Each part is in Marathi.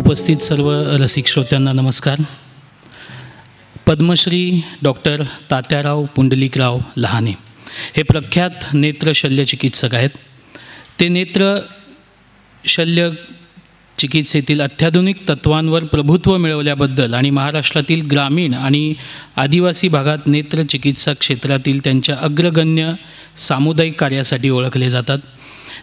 उपस्थित सर्व रसिक श्रोत्यांना नमस्कार. पद्मश्री डॉक्टर तात्याराव पुंडलिकराव लहाने हे प्रख्यात नेत्र शल्यचिकित्सक आहेत. ते नेत्र शल्य चिकित्सेतील अत्याधुनिक तत्वांवर प्रभुत्व मिळवल्याबद्दल आणि महाराष्ट्रातील ग्रामीण आणि आदिवासी भागात नेत्र चिकित्सा क्षेत्रातील त्यांच्या अग्रगण्य सामुदायिक कार्यासाठी ओळखले जातात.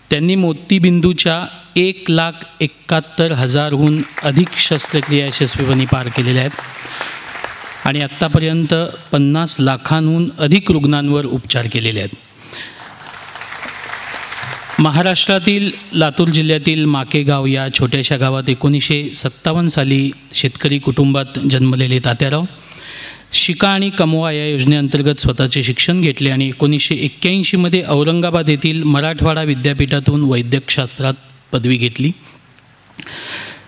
त्यांनी मोतीबिंदूच्या 1,71,000हून अधिक शस्त्रक्रिया यशस्वीपणे पार केलेल्या आहेत आणि आत्तापर्यंत 50 लाखांहून अधिक रुग्णांवर उपचार केलेले आहेत. महाराष्ट्रातील लातूर जिल्ह्यातील माकेगाव या छोट्याशा गावात 1957 साली शेतकरी कुटुंबात जन्मलेले तात्याराव शिका आणि कमवा या योजनेअंतर्गत स्वतःचे शिक्षण घेतले आणि 1981मध्ये औरंगाबाद येथील मराठवाडा विद्यापीठातून वैद्यकशास्त्रात पदवी घेतली.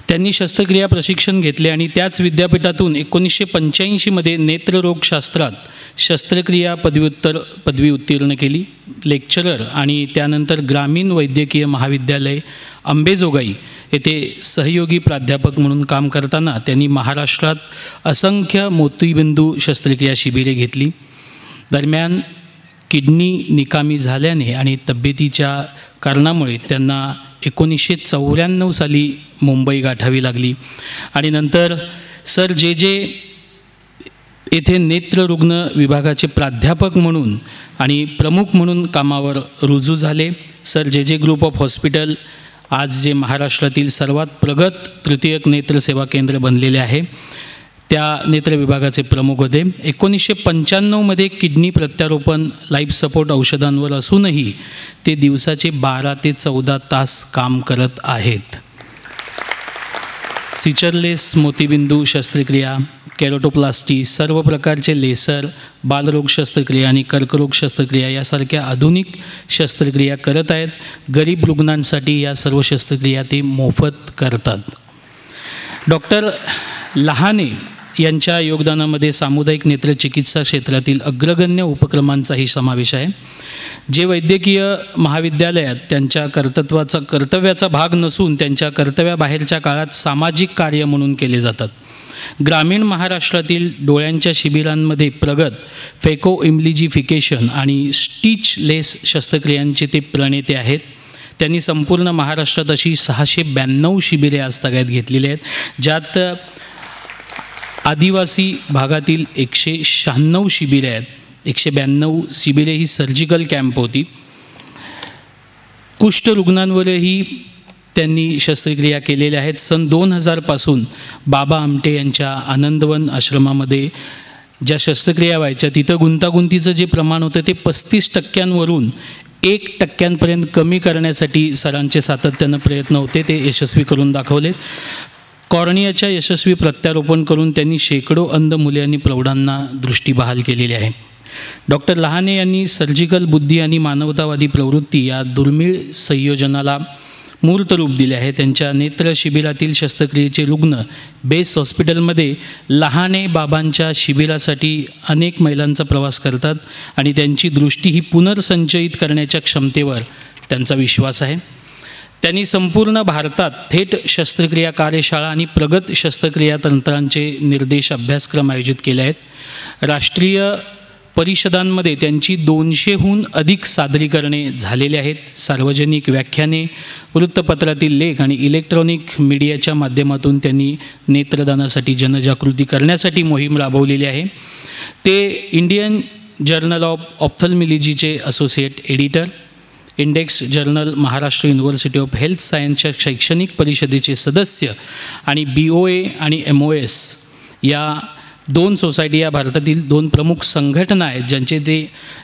त्यांनी शस्त्रक्रिया प्रशिक्षण घेतले आणि त्याच विद्यापीठातून 1985मध्ये नेत्ररोगशास्त्रात शस्त्रक्रिया पदवी उत्तीर्ण केली. लेक्चरर आणि त्यानंतर ग्रामीण वैद्यकीय महाविद्यालय अंबेजोगाई येथे सहयोगी प्राध्यापक म्हणून काम करताना त्यांनी महाराष्ट्रात असंख्य मोतीबिंदू शस्त्रक्रिया शिबिरे घेतली. दरम्यान किडनी निकामी झाल्याने आणि तब्येतीच्या कारणामुळे त्यांना 1994 साली मुंबई गाठावी लागली आणि नंतर सर जे येथे नेत्ररुग्ण विभागाचे प्राध्यापक म्हणून आणि प्रमुख म्हणून कामावर रुजू झाले. सर जे ग्रुप ऑफ हॉस्पिटल आज जे महाराष्ट्रातील सर्वात प्रगत तृतीयक नेत्रसेवा केंद्र बनलेले आहे त्या नेत्र विभागाचे प्रमुख होते. 1995मध्ये किडनी प्रत्यारोपण लाईफ सपोर्ट औषधांवर असूनही ते दिवसाचे 12 ते 14 तास काम करत आहेत. सिचरलेस मोतीबिंदू शस्त्रक्रिया, केरोटोप्लास्टी, सर्व प्रकारचे लेसर, बालरोग शस्त्रक्रिया आणि कर्करोग शस्त्रक्रिया यासारख्या आधुनिक शस्त्रक्रिया करत आहेत. गरीब रुग्णांसाठी या सर्व शस्त्रक्रिया ते मोफत करतात. डॉक्टर लहाने यांच्या योगदानामध्ये सामुदायिक नेत्रचिकित्सा क्षेत्रातील अग्रगण्य उपक्रमांचाही समावेश आहे. जे वैद्यकीय महाविद्यालयात त्यांच्या कर्तव्याचा भाग नसून त्यांच्या कर्तव्याबाहेरच्या काळात सामाजिक कार्य म्हणून केले जातात. ग्रामीण महाराष्ट्रातील डोळ्यांच्या शिबिरांमध्ये प्रगत फेको इम्लिजिफिकेशन आणि स्टिचलेस शस्त्रक्रियांचे ते प्रणेते आहेत. त्यांनी संपूर्ण महाराष्ट्रात अशी 692 शिबिरे आजतागायत घेतलेली आहेत, ज्यात आदिवासी भागातील 196 शिबिरे आहेत. 192 शिबिरे ही सर्जिकल कॅम्प होती. कुष्ठरुग्णांवरही त्यांनी शस्त्रक्रिया केलेल्या आहेत. सन 2000 पासून बाबा आमटे यांच्या आनंदवन आश्रमामध्ये ज्या शस्त्रक्रिया व्हायच्या तिथं गुंतागुंतीचं जे प्रमाण होतं ते 35% 1% कमी करण्यासाठी सरांचे सातत्यानं प्रयत्न होते. ते यशस्वी करून दाखवले. कॉर्नियाच्या यशस्वी प्रत्यारोपण करून त्यांनी शेकडो अंध मुले आणि प्रौढांना दृष्टी बहाल केलेली आहे. डॉक्टर लहाने यांनी सर्जिकल बुद्धी आणि मानवतावादी प्रवृत्ती या दुर्मिळ संयोजनाला मूर्त रूप दिले आहे. त्यांच्या नेत्र शिबिरातील शस्त्रक्रियेचे रुग्ण बेस हॉस्पिटलमध्ये लहाने बाबांच्या शिबिरासाठी अनेक मैलांचा प्रवास करतात आणि त्यांची दृष्टी ही पुनर्संचयित करण्याच्या क्षमतेवर त्यांचा विश्वास आहे. त्यांनी संपूर्ण भारतात थेट शस्त्रक्रिया कार्यशाळा आणि प्रगत शस्त्रक्रिया तंत्रांचे निर्देश अभ्यासक्रम आयोजित केले आहेत. राष्ट्रीय परिषदांमध्ये त्यांची 200हून अधिक सादरीकरणे झालेली आहेत. सार्वजनिक व्याख्याने, वृत्तपत्रातील लेख आणि इलेक्ट्रॉनिक मीडियाच्या माध्यमातून त्यांनी नेत्रदानासाठी जनजागृती करण्यासाठी मोहीम राबवलेली आहे. ते इंडियन जर्नल ऑफ ऑप्थल्मॉलॉजीचे associate editor, index journal Maharashtra university of health सायन्सच्या शैक्षणिक परिषदेचे सदस्य आणि BOA आणि MOS या 2 सोसायटी या भारतातील 2 प्रमुख संघटना आहेत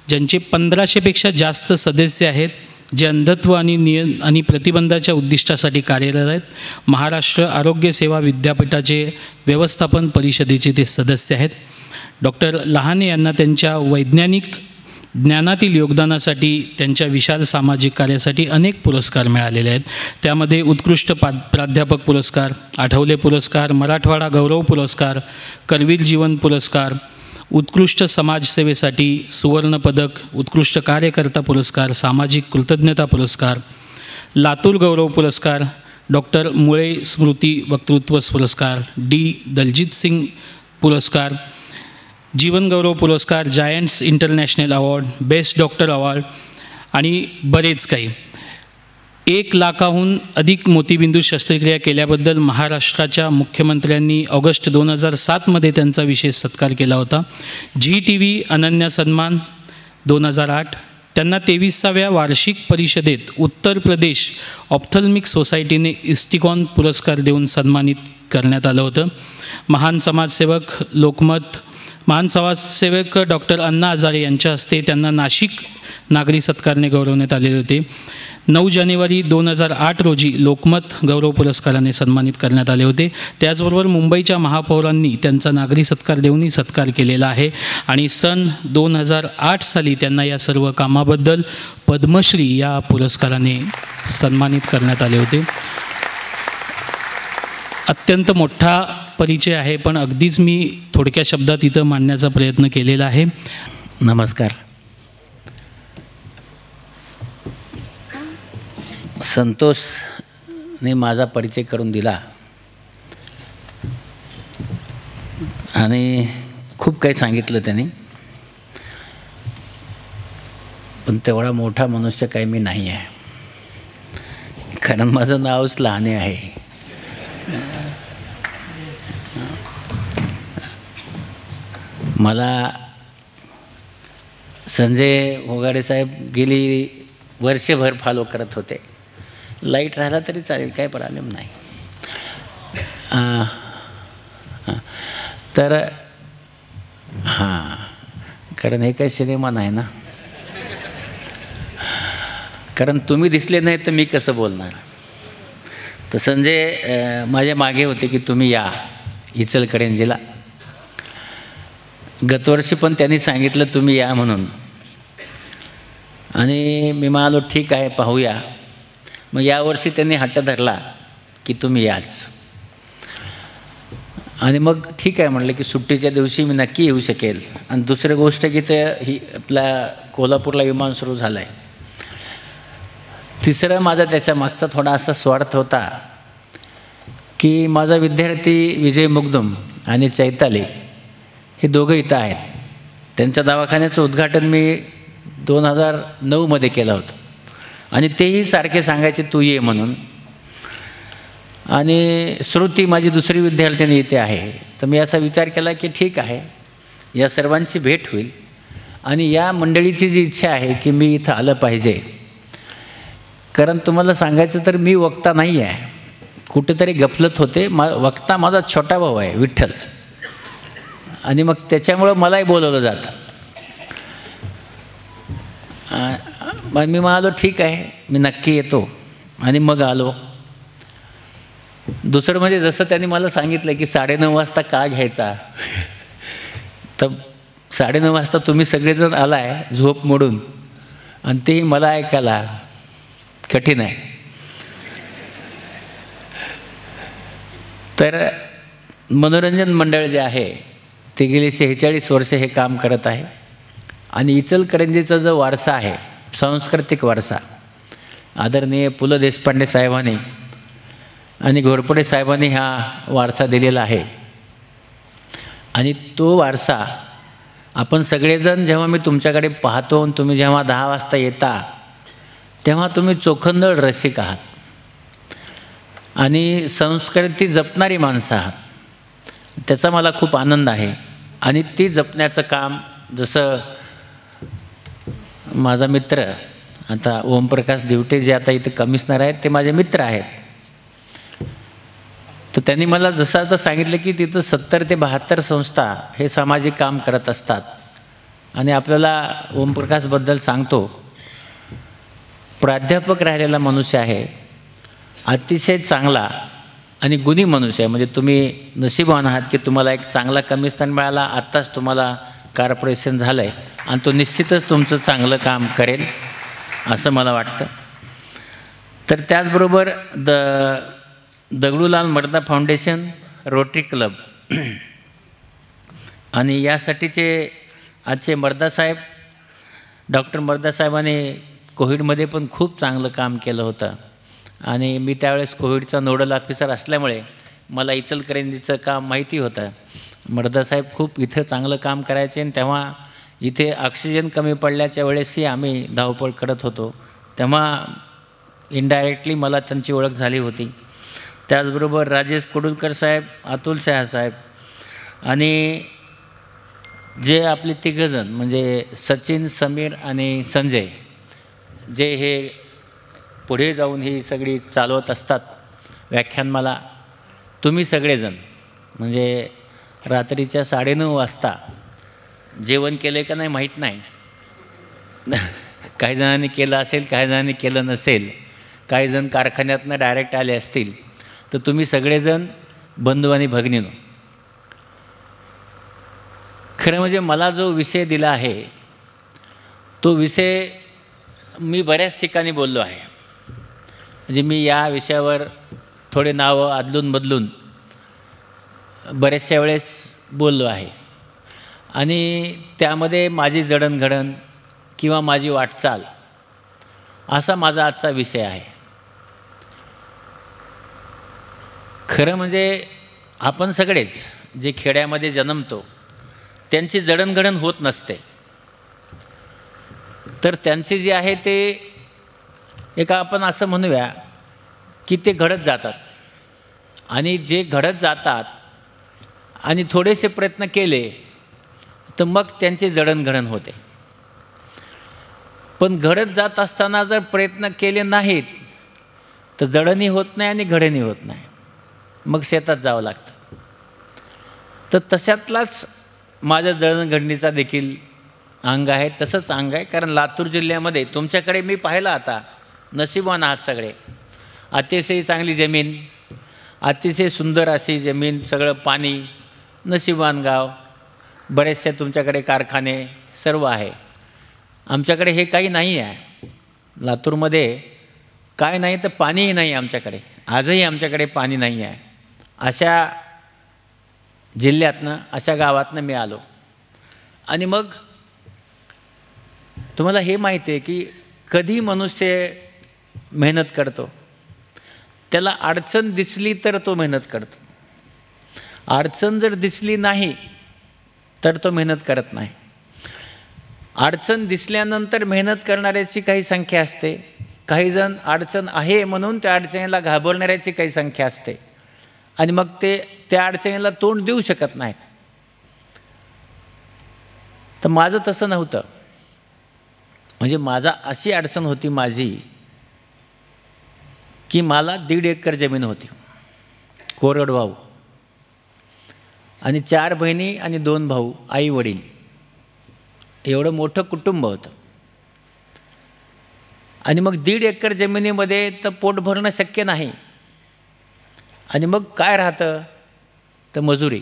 ज्यांचे 1500पेक्षा जास्त सदस्य आहेत, जे अंधत्व आणि प्रतिबंधाच्या उद्दिष्टासाठी कार्यरत आहेत. महाराष्ट्र आरोग्य सेवा विद्यापीठाचे व्यवस्थापन परिषदेचे ते सदस्य आहेत. डॉक्टर लहाने यांना त्यांच्या वैज्ञानिक ज्ञानातील योगदानासाठी त्यांच्या विशाल सामाजिक कार्यासाठी अनेक पुरस्कार मिळालेले आहेत. त्यामध्ये उत्कृष्ट प्राध्यापक पुरस्कार, आठवले पुरस्कार, मराठवाडा गौरव पुरस्कार, करवीर जीवन पुरस्कार, उत्कृष्ट समाजसेवेसाठी सुवर्ण पदक, उत्कृष्ट कार्यकर्ता पुरस्कार, सामाजिक कृतज्ञता पुरस्कार, लातूर गौरव पुरस्कार, डॉक्टर मुळे स्मृती वक्तृत्व पुरस्कार, डी दलजीत सिंग पुरस्कार, जीवनगौरव पुरस्कार, giants international award, best doctor award आणि बरेच काही. 1 लाखाहून अधिक मोतीबिंदू शस्त्रक्रिया केल्याबद्दल महाराष्ट्राच्या मुख्यमंत्र्यांनी ऑगस्ट 2007मध्ये त्यांचा विशेष सत्कार केला होता. झी TV अनन्या सन्मान 2008. त्यांना 23व्या वार्षिक परिषदेत उत्तर प्रदेश ऑप्थल्मिक सोसायटीने इस्टिकॉन पुरस्कार देऊन सन्मानित करण्यात आलं होतं. महान समाजसेवक डॉक्टर अण्णा हजारे यांच्या हस्ते त्यांना नाशिक नागरी सत्कारने गौरवण्यात आलेले होते. 9 जानेवारी 2008 रोजी लोकमत गौरव पुरस्काराने सन्मानित करण्यात आले होते. त्याचबरोबर मुंबईच्या महापौरांनी त्यांचा नागरी सत्कार देऊनही सत्कार केलेला आहे आणि सन 2008 साली त्यांना या सर्व कामाबद्दल पद्मश्री या पुरस्काराने सन्मानित करण्यात आले होते. अत्यंत मोठा परिचय आहे, पण अगदीच मी थोडक्या शब्दात इथं मांडण्याचा प्रयत्न केलेला आहे. नमस्कार. संतोषने माझा परिचय करून दिला आणि खूप काही सांगितलं त्यांनी, पण तेवढा मोठा मनुष्य काही मी नाही आहे, कारण माझं नावच लहान आहे. मला संजय होगाडे साहेब गेली वर्षभर फॉलो करत होते. लाईट राहिला तरी चालेल, काही प्रॉब्लेम नाही. तर हां, कारण हे काही सिनेमा नाही ना, कारण तुम्ही दिसले नाही तर मी कसं बोलणार. तर संजय माझ्या मागे होते की तुम्ही या इचलकरंजीला. गतवर्षी पण त्यांनी सांगितलं तुम्ही या म्हणून, आणि मी म्हणालो ठीक आहे पाहूया. मग यावर्षी त्यांनी हट्ट धरला की तुम्ही याच, आणि मग ठीक आहे म्हणलं की सुट्टीच्या दिवशी मी नक्की येऊ शकेल. आणि दुसरी गोष्ट की ते ही आपल्या कोल्हापूरला विमान सुरू झालं आहे. तिसरं माझा त्याच्या मागचा थोडा असा स्वार्थ होता की माझा विद्यार्थी विजय मुगदुम आणि चैताली हे दोघं इथं आहेत. त्यांच्या दवाखान्याचं उद्घाटन मी 2009मध्ये केलं होतं आणि तेही सारखे सांगायचे तू ये म्हणून. आणि श्रुती माझी दुसरी विद्यार्थिनी इथे आहे. तर मी असा विचार केला की ठीक आहे, या सर्वांची भेट होईल आणि या मंडळीची जी इच्छा आहे की मी इथं आलं पाहिजे. कारण तुम्हाला सांगायचं तर मी वक्ता नाही आहे, कुठेतरी गफलत होते. वक्ता माझा छोटा भाऊ आहे विठ्ठल, आणि मग त्याच्यामुळं मलाही बोलवलं जातं. मग मी म्हणालो ठीक आहे, मी नक्की येतो. आणि मग आलो. दुसरं म्हणजे जसं त्यांनी मला सांगितलं की 9:30 वाजता का घ्यायचा, तर 9:30 वाजता तुम्ही सगळेजण आलाय झोप मोडून, आणि तेही मला ऐकायला कठीण आहे. तर मनोरंजन मंडळ जे आहे ते गेली 46 वर्ष हे काम करत आहे. आणि इचलकरंजीचा जो वारसा आहे, सांस्कृतिक वारसा, आदरणीय पु ल देशपांडे साहेबांनी आणि घोरपडे साहेबांनी हा वारसा दिलेला आहे. आणि तो वारसा आपण सगळेजण जेव्हा मी तुमच्याकडे पाहतो, तुम्ही जेव्हा 10 वाजता येता तेव्हा तुम्ही चोखंदळ रसिक आहात आणि संस्कृती जपणारी माणसं आहात. त्याचा मला खूप आनंद आहे. आणि ती जपण्याचं काम, जसं माझा मित्र आता ओमप्रकाश दिवटे जे आता इथे कमिशनर आहेत ते माझे मित्र आहेत. तर त्यांनी मला जसं आता सांगितलं की तिथं 70 ते 72 संस्था हे सामाजिक काम करत असतात. आणि आपल्याला ओमप्रकाशबद्दल सांगतो, प्राध्यापक राहिलेला मनुष्य आहे, अतिशय चांगला आणि गुणी मनुष्य आहे. म्हणजे तुम्ही नशीबवान आहात की तुम्हाला एक चांगला कमिशनर मिळाला. आत्ताच तुम्हाला कॉर्पोरेशन झालं आहे आणि तो निश्चितच तुमचं चांगलं काम करेल असं मला वाटतं. तर त्याचबरोबर दगडूलाल मर्दा फाउंडेशन, रोटरी क्लब आणि यासाठीचे आजचे मर्दासाहेब, डॉक्टर मर्दासाहेबांनी कोविडमध्ये पण खूप चांगलं काम केलं होतं. आणि मी त्यावेळेस कोविडचा नोडल ऑफिसर असल्यामुळे मला इचलकरंजीचं काम माहिती होतं. मर्दासाहेब खूप इथं चांगलं काम करायचे आणि तेव्हा इथे ऑक्सिजन कमी पडल्याच्या वेळेसही आम्ही धावपळ करत होतो. तेव्हा इनडायरेक्टली मला त्यांची ओळख झाली होती. त्याचबरोबर राजेश कुडुलकर साहेब, अतुल शहा साहेब आणि जे आपले तिघंजण म्हणजे सचिन, समीर आणि संजय, जे हे पुढे जाऊन ही सगळी चालवत असतात व्याख्यानमाला, तुम्ही सगळेजण म्हणजे रात्रीच्या 9:30 वाजता जेवण केले का नाही माहीत नाही. काही जणांनी केलं असेल, काही जणांनी केलं नसेल, काही जण कारखान्यातनं डायरेक्ट आले असतील. तर तुम्ही सगळेजण बंधू आणि भगिनीनो, खरं म्हणजे मला जो विषय दिला आहे तो विषय मी बऱ्याच ठिकाणी बोललो आहे. म्हणजे मी या विषयावर थोडे नावं आदलून बदलून बऱ्याचशा वेळेस बोललो आहे आणि त्यामध्ये माझी जडणघडण किंवा माझी वाटचाल असा माझा आजचा विषय आहे. खरं म्हणजे आपण सगळेच जे खेड्यामध्ये जन्मतो त्यांची जडणघडण होत नसते. तर त्यांचे जे आहे ते एका आपण असं म्हणूया की ते घडत जातात आणि जे घडत जातात आणि थोडेसे प्रयत्न केले तर मग त्यांची जडणघडण होते. पण घडत जात असताना जर प्रयत्न केले नाहीत तर जडणही होत नाही आणि घडणही होत नाही, मग शेतात जावं लागतं. तर तशातलाच माझ्या जडणघडणीचा देखील अंग आहे. तसंच अंग आहे कारण लातूर जिल्ह्यामध्ये तुमच्याकडे मी पाहिलं आता नशीबवान आहात सगळे. अतिशय चांगली जमीन, अतिशय सुंदर अशी जमीन, सगळं पाणी, नशीबवान गाव, बरेचसे तुमच्याकडे कारखाने सर्व आहे. आमच्याकडे हे काही नाही आहे. लातूरमध्ये काय नाही तर पाणीही नाही आमच्याकडे. आजही आमच्याकडे पाणी नाही आहे. अशा जिल्ह्यातनं, अशा गावातनं मी आलो. आणि मग तुम्हाला हे माहिती आहे की कधी मनुष्य मेहनत करतो, त्याला अडचण दिसली तर तो मेहनत करतो. अडचण जर दिसली नाही तर तो मेहनत करत नाही. अडचण दिसल्यानंतर मेहनत करणाऱ्याची काही संख्या असते. काही जण अडचण आहे म्हणून त्या अडचणीला घाबरणाऱ्याची काही संख्या असते आणि मग ते त्या अडचणीला तोंड देऊ शकत नाहीत. तर माझं तसं नव्हतं. म्हणजे माझा अशी अडचण होती माझी की मला 1.5 एकर जमीन होती, कोरडवाहू, आणि 4 बहिणी आणि 2 भाऊ, आई वडील, एवढं मोठं कुटुंब होतं. आणि मग 1.5 एकर जमिनीमध्ये तर पोट भरणं शक्य नाही. आणि मग काय राहतं तर मजुरी,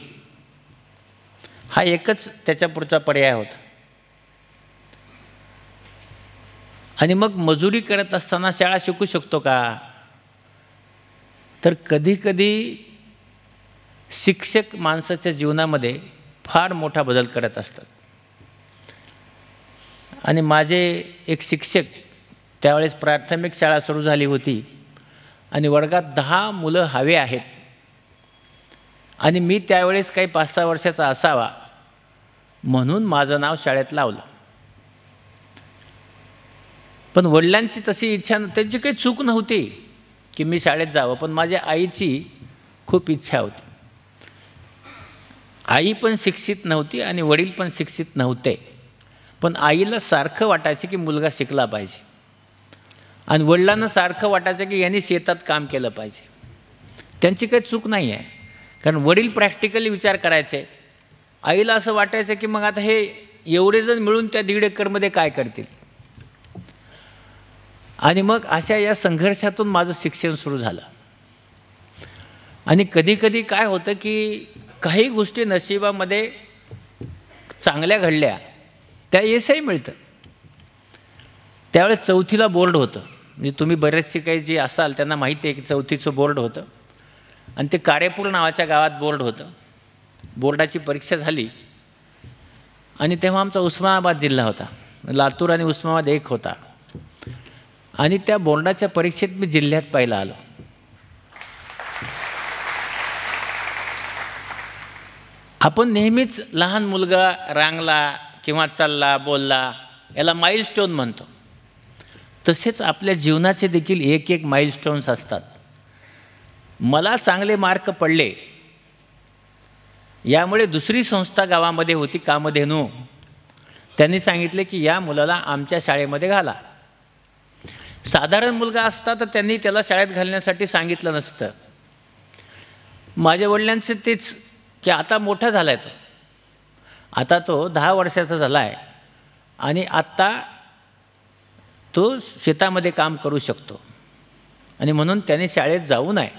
हा एकच त्याच्या पुढचा पर्याय होता. आणि मग मजुरी करत असताना शाळा शिकू शकतो का तर कधीकधी शिक्षक माणसाच्या जीवनामध्ये फार मोठा बदल करत असतात. आणि माझे एक शिक्षक, त्यावेळेस प्राथमिक शाळा सुरू झाली होती आणि वर्गात 10 मुलं हवे आहेत आणि मी त्यावेळेस काही 5-6 वर्षाचा असावा म्हणून माझं नाव शाळेत लावलं. पण वडिलांची तशी इच्छा, त्यांची काही चूक नव्हती की मी शाळेत जावं, पण माझ्या आईची खूप इच्छा होती. आई पण शिक्षित नव्हती आणि वडील पण शिक्षित नव्हते, पण आईला सारखं वाटायचं की मुलगा शिकला पाहिजे आणि वडिलांना सारखं वाटायचं की यांनी शेतात काम केलं पाहिजे. त्यांची काही चूक नाही आहे, कारण वडील प्रॅक्टिकली विचार करायचे. आईला असं वाटायचं की मग आता हे एवढे जण मिळून त्या 1.5 एकरमध्ये काय करतील. आणि मग अशा या संघर्षातून माझं शिक्षण सुरू झालं. आणि कधीकधी काय होतं की काही गोष्टी नशिबामध्ये चांगल्या घडल्या, त्या यशही मिळतं. त्यावेळेस 4थीला बोर्ड होतं. म्हणजे तुम्ही बरेचसे काही जे असाल त्यांना माहिती आहे की 4थीचं बोर्ड होतं आणि ते कारेपूर नावाच्या गावात बोर्ड होतं. बोर्डाची परीक्षा झाली आणि तेव्हा आमचा उस्मानाबाद जिल्हा होता, लातूर आणि उस्मानाबाद एक होता. आणि त्या बोर्डाच्या परीक्षेत मी जिल्ह्यात पहिला आलो. आपण नेहमीच लहान मुलगा रांगला किंवा चालला बोलला याला माइलस्टोन म्हणतो. तसेच आपल्या जीवनाचे देखील एक एक माइलस्टोन्स असतात. मला चांगले मार्क पडले, यामुळे दुसरी संस्था गावामध्ये होती कामधेनू, त्यांनी सांगितले की या मुलाला आमच्या शाळेमध्ये घाला. साधारण मुलगा असता तर त्यांनी त्याला शाळेत घालण्यासाठी सांगितलं नसतं. माझ्या वडिलांचं तेच की आता मोठा झाला आहे, आता तो 10 वर्षाचा झाला आहे आणि आत्ता तो शेतामध्ये काम करू शकतो आणि म्हणून त्याने शाळेत जाऊ नये.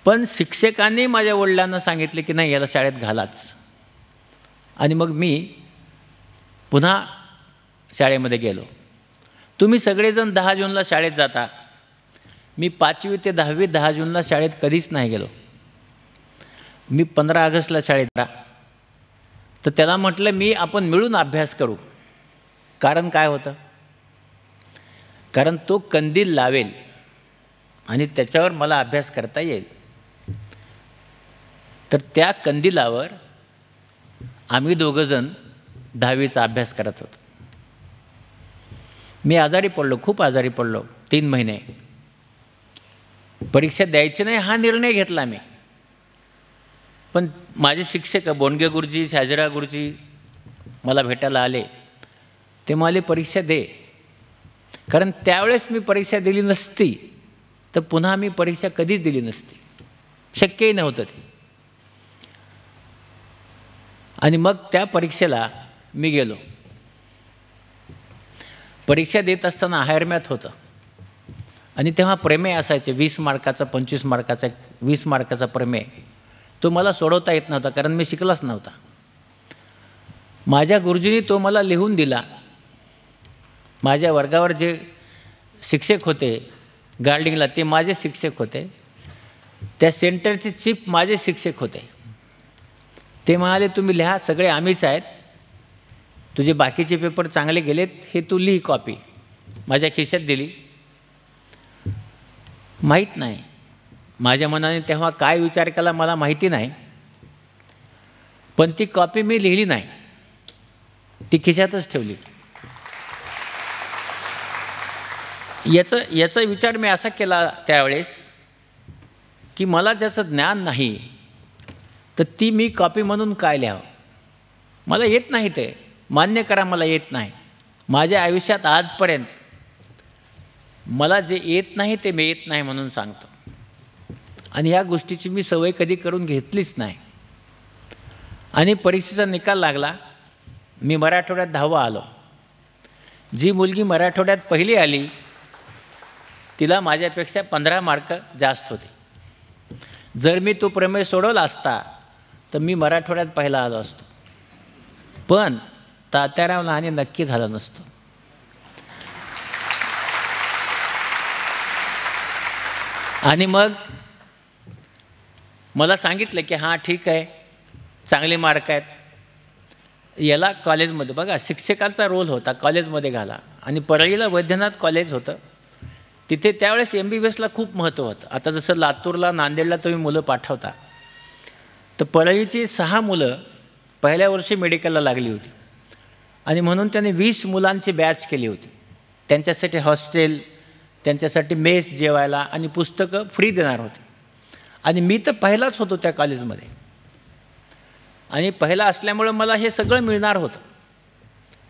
पण शिक्षकांनी माझ्या वडिलांना सांगितले की नाही याला शाळेत घालाच. आणि मग मी पुन्हा शाळेमध्ये गेलो. तुम्ही सगळेजण 10 जूनला शाळेत जाता, मी 5वी ते 10वी 10 जूनला शाळेत कधीच नाही गेलो. मी 15 ऑगस्टला शाळेत गेला. तर त्याला म्हटलं आपण मिळून अभ्यास करू. कारण काय होतं, कारण तो कंदील लावेल आणि त्याच्यावर मला अभ्यास करता येईल. तर त्या कंदिलावर आम्ही दोघंजण 10वीचा अभ्यास करत होतो. मी आजारी पडलो, खूप आजारी पडलो. 3 महिने परीक्षा द्यायची नाही हा निर्णय घेतला मी. पण माझे शिक्षक बोंडगे गुरुजी, शाजीराव गुरुजी मला भेटायला आले. ते म्हणाले परीक्षा दे. कारण त्यावेळेस मी परीक्षा दिली नसती तर पुन्हा मी परीक्षा कधीच दिली नसती, शक्यही नव्हतं ते. आणि मग त्या परीक्षेला मी गेलो. परीक्षा देत असताना हायर मॅथ होतं आणि तेव्हा प्रमेय असायचे 20 मार्काचा 25 मार्काचा 20 मार्काचा प्रमेय. तो मला सोडवता येत नव्हता कारण मी शिकलाच नव्हता. माझ्या गुरुजींनी तो मला लिहून दिला. माझ्या वर्गावर जे शिक्षक होते गार्डिंगला ते माझे शिक्षक होते. त्या सेंटरचे चीफ माझे शिक्षक होते. ते म्हणाले तुम्ही लिहा, सगळे आम्हीच आहेत, तुझे बाकीचे पेपर चांगले गेलेत, हे तू लिही कॉपी. माझ्या खिशात दिली. माहीत नाही माझ्या मनाने तेव्हा काय विचार केला मला माहिती नाही, पण ती कॉपी मी लिहिली नाही, ती खिशातच ठेवली. याचा विचार मी असा केला त्यावेळेस की मला ज्याचं ज्ञान नाही तर ती मी कॉपी म्हणून काय लिहावं. मला येत नाही, ते मान्य करा मला येत नाही. माझ्या आयुष्यात आजपर्यंत मला जे येत नाही ते मी येत नाही म्हणून सांगतो. आणि ह्या गोष्टीची मी सवय कधी करून घेतलीच नाही. आणि परीक्षेचा निकाल लागला. मी मराठवाड्यात 10वा आलो. जी मुलगी मराठवाड्यात पहिली आली तिला माझ्यापेक्षा 15 मार्क जास्त होते. जर मी तो प्रमेय सोडवला असता तर मी मराठवाड्यात पहिला आलो असतो. पण तात्याराव लहाने नक्की झालं नसतं. आणि मग मला सांगितलं की हां ठीक आहे, चांगले मार्क आहेत, याला कॉलेजमध्ये बघा शिक्षकांचा रोल होता, कॉलेजमध्ये घाला. आणि परळीला वैद्यनाथ कॉलेज होतं. तिथे त्यावेळेस MBBSला खूप महत्त्व होतं. आता जसं लातूरला नांदेडला तुम्ही मुलं पाठवता, तर परळीची 6 मुलं पहिल्या वर्षी मेडिकलला लागली होती. आणि म्हणून त्याने 20 मुलांची बॅच केली होती. त्यांच्यासाठी हॉस्टेल, त्यांच्यासाठी मेस जेवायला आणि पुस्तकं फ्री देणार होते. आणि मी तर पहिलाच होतो त्या कॉलेजमध्ये. आणि पहिला असल्यामुळं मला हे सगळं मिळणार होतं.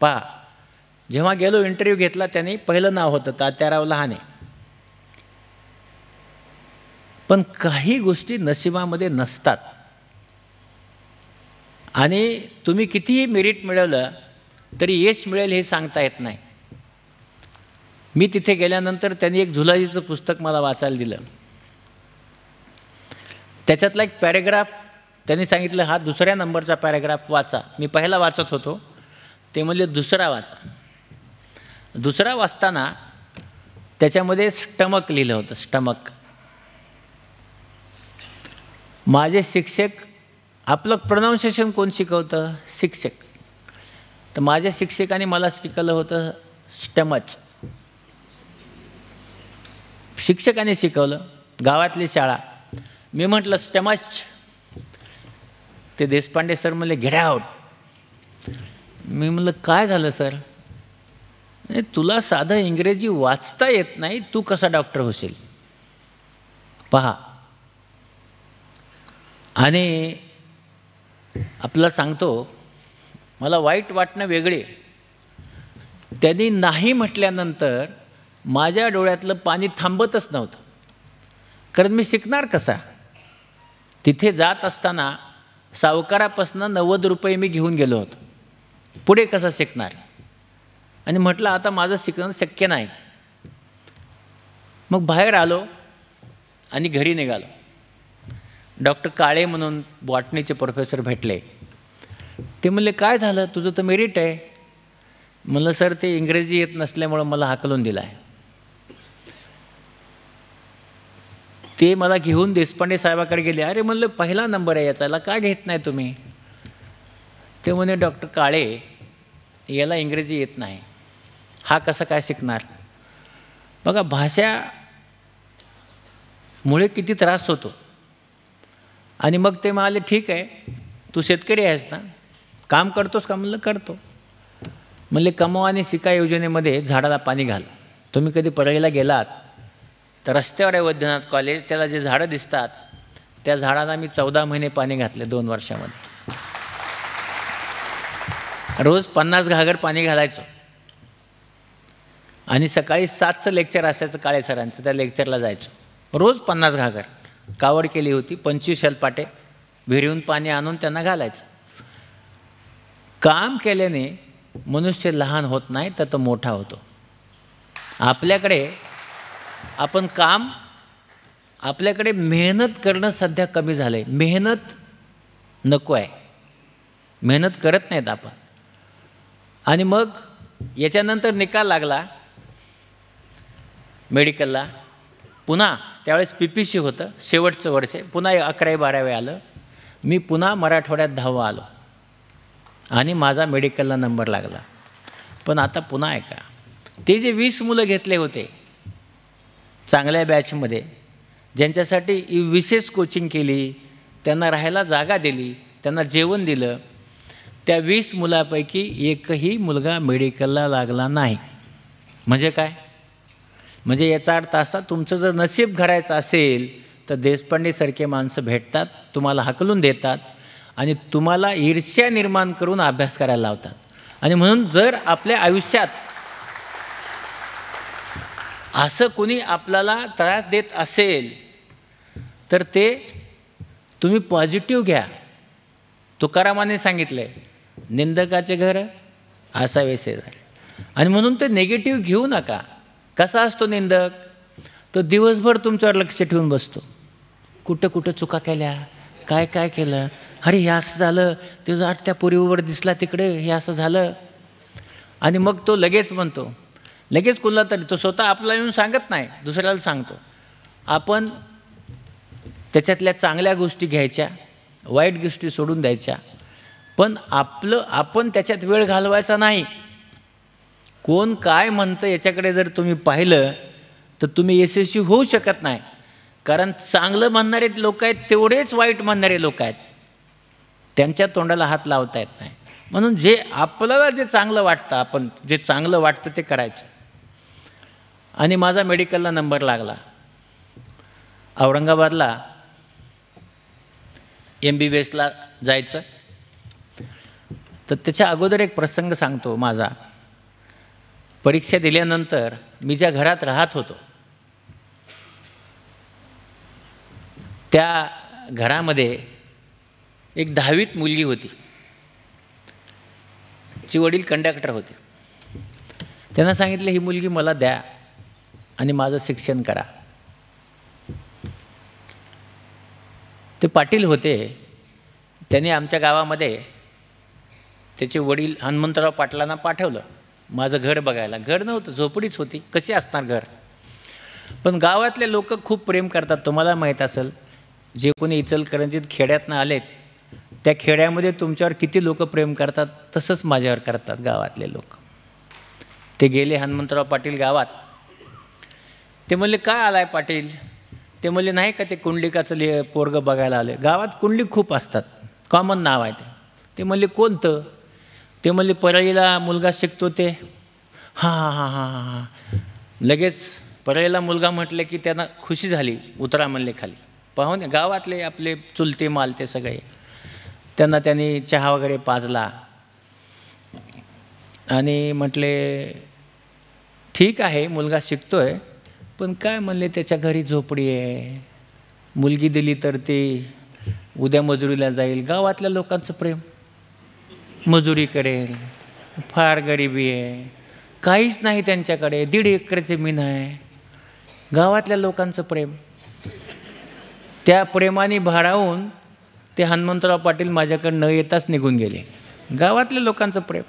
पहा, जेव्हा गेलो इंटरव्ह्यू घेतला त्याने पहिलं नाव होतं तात्याराव लहाने. पण काही गोष्टी नशिबामध्ये नसतात. आणि तुम्ही कितीही मेरिट मिळवलं तरी यश मिळेल हे सांगता येत नाही. मी तिथे गेल्यानंतर त्यांनी एक झुलाजीचं पुस्तक मला वाचायला दिलं. त्याच्यातला एक पॅरेग्राफ त्यांनी सांगितलं हा 2ऱ्या नंबरचा पॅरेग्राफ वाचा. मी पहिला वाचत होतो, ते म्हणले 2रा वाचा. 2रा वाचताना त्याच्यामध्ये स्टमक लिहिलं होतं, स्टमक. माझे शिक्षक, आपलं प्रोनाऊन्सिएशन कोण शिकवतं? शिक्षक. तर माझ्या शिक्षकाने मला शिकवलं होतं स्टमच. शिक्षकाने शिकवलं, गावातली शाळा. मी म्हटलं स्टमच. ते देशपांडे सर म्हणले गेट आउट. मी म्हटलं काय झालं सर? तुला साधं इंग्रजी वाचता येत नाही, तू कसा डॉक्टर होशील? पहा. आणि आपलं सांगतो, मला वाईट वाटणं वेगळे. त्यांनी नाही म्हटल्यानंतर माझ्या डोळ्यातलं पाणी थांबतच नव्हतं. कारण मी शिकणार कसा? तिथे जात असताना सावकारापासून 90 रुपये मी घेऊन गेलो होतो. पुढे कसं शिकणार? आणि म्हटलं आता माझं शिकणं शक्य नाही. मग बाहेर आलो आणि घरी निघालो. डॉक्टर काळे म्हणून बॉटनीचे प्रोफेसर भेटले. ते म्हणले काय झालं, तुझं तर मेरिट आहे. म्हणलं सर ते इंग्रजी येत नसल्यामुळं मला हाकलून दिला आहे. ते मला घेऊन देशपांडे साहेबाकडे गेले. अरे म्हणलं पहिला नंबर आहे याचा, का घेत नाही तुम्ही? ते म्हणे डॉक्टर काळे याला इंग्रजी येत नाही, हा कसं काय शिकणार? बघा भाषामुळे किती त्रास होतो. आणि मग ते म्हणाले ठीक आहे, तू शेतकरी आहेस ना, काम करतोस का? म्हणलं करतो. म्हणले कमवा आणि शिका योजनेमध्ये झाडाला पाणी घाल. तुम्ही कधी परळीला गेलात तर रस्त्यावर आहे वैद्यनाथ कॉलेज, त्याला जे झाडं दिसतात त्या झाडाला मी 14 महिने पाणी घातले 2 वर्षामध्ये. रोज 50 घागर पाणी घालायचो. आणि सकाळी 7चं लेक्चर असायचं काळे सरांचं, त्या लेक्चरला जायचो. रोज 50 घागर कावड केली होती, 25 शलपाटे विहिरीहून पाणी आणून त्यांना घालायचं. काम केल्याने मनुष्य लहान होत नाही तर तो मोठा होतो. आपल्याकडे मेहनत करणं सध्या कमी झालं आहे. मेहनत नको आहे, मेहनत करत नाहीत आपण. आणि मग याच्यानंतर निकाल लागला मेडिकलला. पुन्हा त्यावेळेस PPC होतं, शेवटचं वर्ष. पुन्हा 11वी-12वी आलं. मी पुन्हा मराठवाड्यात 10वा आलो आणि माझा मेडिकलला नंबर लागला. पण आता पुन्हा आहे का, ते जे 20 मुलं घेतले होते चांगल्या बॅचमध्ये, ज्यांच्यासाठी विशेष कोचिंग केली, त्यांना राहायला जागा दिली, त्यांना जेवण दिलं, त्या 20 मुलापैकी एकही मुलगा मेडिकलला लागला नाही. म्हणजे काय? म्हणजे याचा अर्थ असा, तुमचं जर नशीब घडायचं असेल तर देशपांडेसारखे माणसं भेटतात, तुम्हाला हाकलून देतात आणि तुम्हाला ईर्ष्या निर्माण करून अभ्यास करायला लावतात. आणि म्हणून जर आपल्या आयुष्यात असं कोणी आपल्याला त्रास देत असेल तर ते तुम्ही पॉझिटिव्ह घ्या. तुकारामाने सांगितलं आहे, निंदकाचे घर असावे शेजारी. आणि म्हणून ते निगेटिव्ह घेऊ नका. कसा असतो निंदक? तो दिवसभर तुमच्यावर लक्ष ठेवून बसतो. कुठं कुठं चुका केल्या, काय काय केलं, अरे हे असं झालं, ते त्या पोरीवर दिसला तिकडे, हे असं झालं. आणि मग तो लगेच म्हणतो, लगेच कुणाला तरी, तो स्वतः आपल्याला येऊन सांगत नाही, दुसऱ्याला सांगतो. आपण त्याच्यातल्या चांगल्या गोष्टी घ्यायच्या, वाईट गोष्टी सोडून द्यायच्या. पण आपण त्याच्यात वेळ घालवायचा नाही. कोण काय म्हणतं याच्याकडे जर तुम्ही पाहिलं तर तुम्ही यशस्वी होऊ शकत नाही. कारण चांगलं म्हणणारे लोक आहेत तेवढेच वाईट म्हणणारे लोक आहेत, त्यांच्या तोंडाला हात लावता येत नाही. म्हणून जे आपल्याला जे चांगलं वाटतं, आपण जे चांगलं वाटतं ते करायचं. आणि माझा मेडिकलला नंबर लागला. औरंगाबादला MBBSला जायचं. तर त्याच्या अगोदर एक प्रसंग सांगतो माझा. परीक्षा दिल्यानंतर मी ज्या घरात राहत होतो त्या घरामध्ये एक 10वीत मुलगी होती. ची वडील कंडक्टर होते. त्यांना सांगितलं ही मुलगी मला द्या आणि माझं शिक्षण करा. ते पाटील होते. त्यांनी आमच्या गावामध्ये त्याचे वडील हनुमंतराव पाटलांना पाठवलं माझं घर बघायला. घर नव्हतं, झोपडीच होती. कशी असणार घर? पण गावातले लोक खूप प्रेम करतात. तुम्हाला माहीत असेल, जे कोणी इचलकरंजीत खेड्यातनं आलेत त्या खेड्यामध्ये तुमच्यावर किती लोक प्रेम करतात, तसंच माझ्यावर करतात गावातले लोक. ते गेले हनुमंतराव पाटील गावात. ते म्हणले काय आलाय पाटील? ते म्हणले नाही का ते कुंडलिकाचं पोरगं बघायला आले. गावात कुंडलिक खूप असतात, कॉमन नाव आहे ते. ते म्हणले कोणतं? ते म्हणले परळीला मुलगा शिकतो ते. हां हां हां हां हां. लगेच परळीला मुलगा म्हटले की त्यांना खुशी झाली. उतरा म्हणले खाली. पाहुणे गावातले आपले चुलते मालते सगळे, त्यांना त्यांनी चहा वगैरे पाजला आणि म्हटले ठीक आहे मुलगा शिकतोय, पण काय म्हणले त्याच्या घरी झोपडी आहे, मुलगी दिली तर ते उद्या मजुरीला जाईल. गावातल्या लोकांचं प्रेम, मजुरी करेल, फार गरिबी आहे, काहीच नाही त्यांच्याकडे, 1.5 एकर जमीन आहे. गावातल्या लोकांचं प्रेम. त्या प्रेमाने भारावून ते हनुमंतराव पाटील माझ्याकडे न येताच निघून गेले. गावातल्या लोकांचं प्रेम.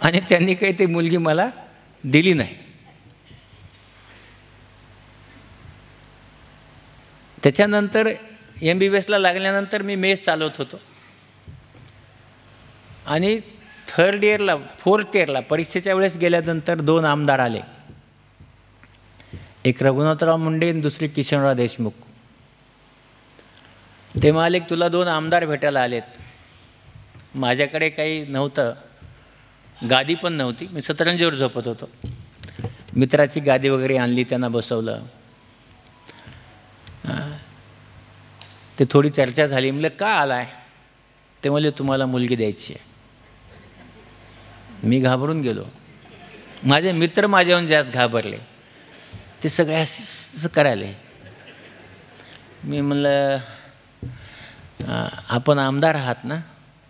आणि त्यांनी काही ती मुलगी मला दिली नाही. त्याच्यानंतर MBBSला लागल्यानंतर मी मेस चालवत होतो आणि 3rd इयरला 4th इयरला परीक्षेच्या वेळेस गेल्यानंतर 2 आमदार आले. एक रघुनाथराव मुंडे आणि दुसरे किशनराव देशमुख. ते म्हणाले तुला 2 आमदार भेटायला आलेत. माझ्याकडे काही नव्हतं, गादी पण नव्हती, मी सतरंजीवर झोपत होतो. मित्राची गादी वगैरे आणली, त्यांना बसवलं. ते थोडी चर्चा झाली. म्हणलं का आलाय? ते म्हणले तुम्हाला मुलगी द्यायची आहे. मी घाबरून गेलो. माझे मित्र माझ्याहून जास्त घाबरले. ते सगळे असं करायले. मी म्हणलं आपण आमदार आहात ना?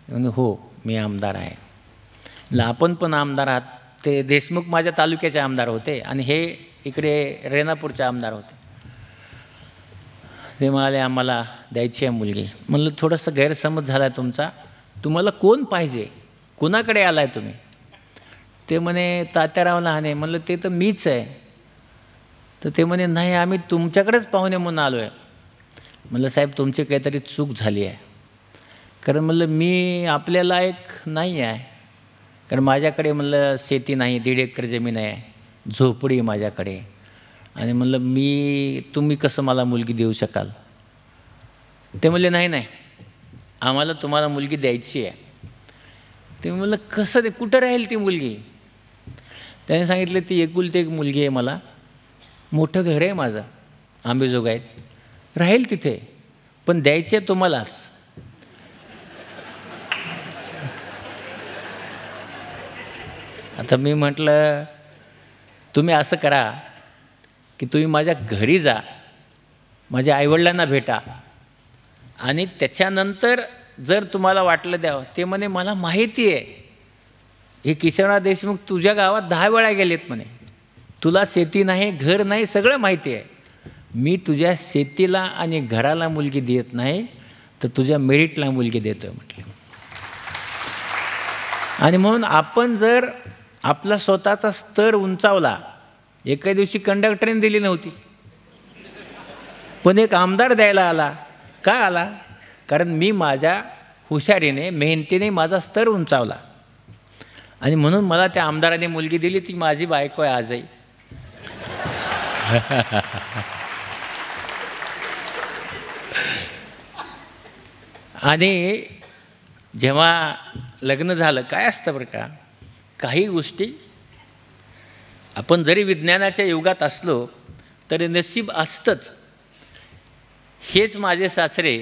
म्हणजे हो मी आमदार आहे. म्हणलं आपण पण आमदार आहात. ते देशमुख माझ्या तालुक्याचे आमदार होते आणि हे इकडे रेणापूरचे आमदार होते. ते म्हणाले आम्हाला द्यायची आहे मुलगी. म्हणलं थोडंसं गैरसमज झाला आहे तुमचा. तुम्हाला कोण पाहिजे? कुणाकडे आलाय तुम्ही? ते म्हणे तात्याराव लहाने. म्हणलं ते तर मीच आहे. तर ते म्हणे नाही आम्ही तुमच्याकडेच पाहुणे म्हणून आलो आहे. म्हणलं साहेब तुमची काहीतरी चूक झाली आहे. कारण म्हणलं मी आपल्या लायक नाही आहे. कारण माझ्याकडे म्हणलं शेती नाही, 1.5 एकर जमीन आहे, झोपडी आहे माझ्याकडे. आणि म्हणलं तुम्ही कसं मला मुलगी देऊ शकाल? ते म्हणले नाही नाही आम्हाला तुम्हाला मुलगी द्यायची आहे. ते म्हणलं कसं ते कुठं राहील ती मुलगी? त्याने सांगितलं ती एकुलती एक मुलगी आहे मला, मोठं घर आहे माझं आंबेजोगाईत, राहील तिथे, पण द्यायचे तुम्हालाच. आता मी म्हटलं तुम्ही असं करा की तुम्ही माझ्या घरी जा, माझ्या आईवडिलांना भेटा आणि त्याच्यानंतर जर तुम्हाला वाटलं द्यावं. ते म्हणे मला माहिती आहे हे किशनराव देशमुख तुझ्या गावात 10 वेळा गेलेत म्हणे, तुला शेती नाही, घर नाही, सगळं माहिती आहे. मी तुझ्या शेतीला आणि घराला मुलगी देत नाही तर तुझ्या मेरिटला मुलगी देतो म्हटलं. आणि म्हणून आपण जर आपला स्वतःचा स्तर उंचावला, एका दिवशी कंडक्टरने दिली नव्हती पण एक आमदार द्यायला आला. का आला? कारण मी माझ्या हुशारीने मेहनतीने माझा स्तर उंचावला आणि म्हणून मला त्या आमदाराने मुलगी दिली. ती माझी बायको आहे आजही. आणि जेव्हा लग्न झालं काय असतं बरं का, काही गोष्टी आपण जरी विज्ञानाच्या युगात असलो तरी नशीब असतंच. हेच माझे सासरे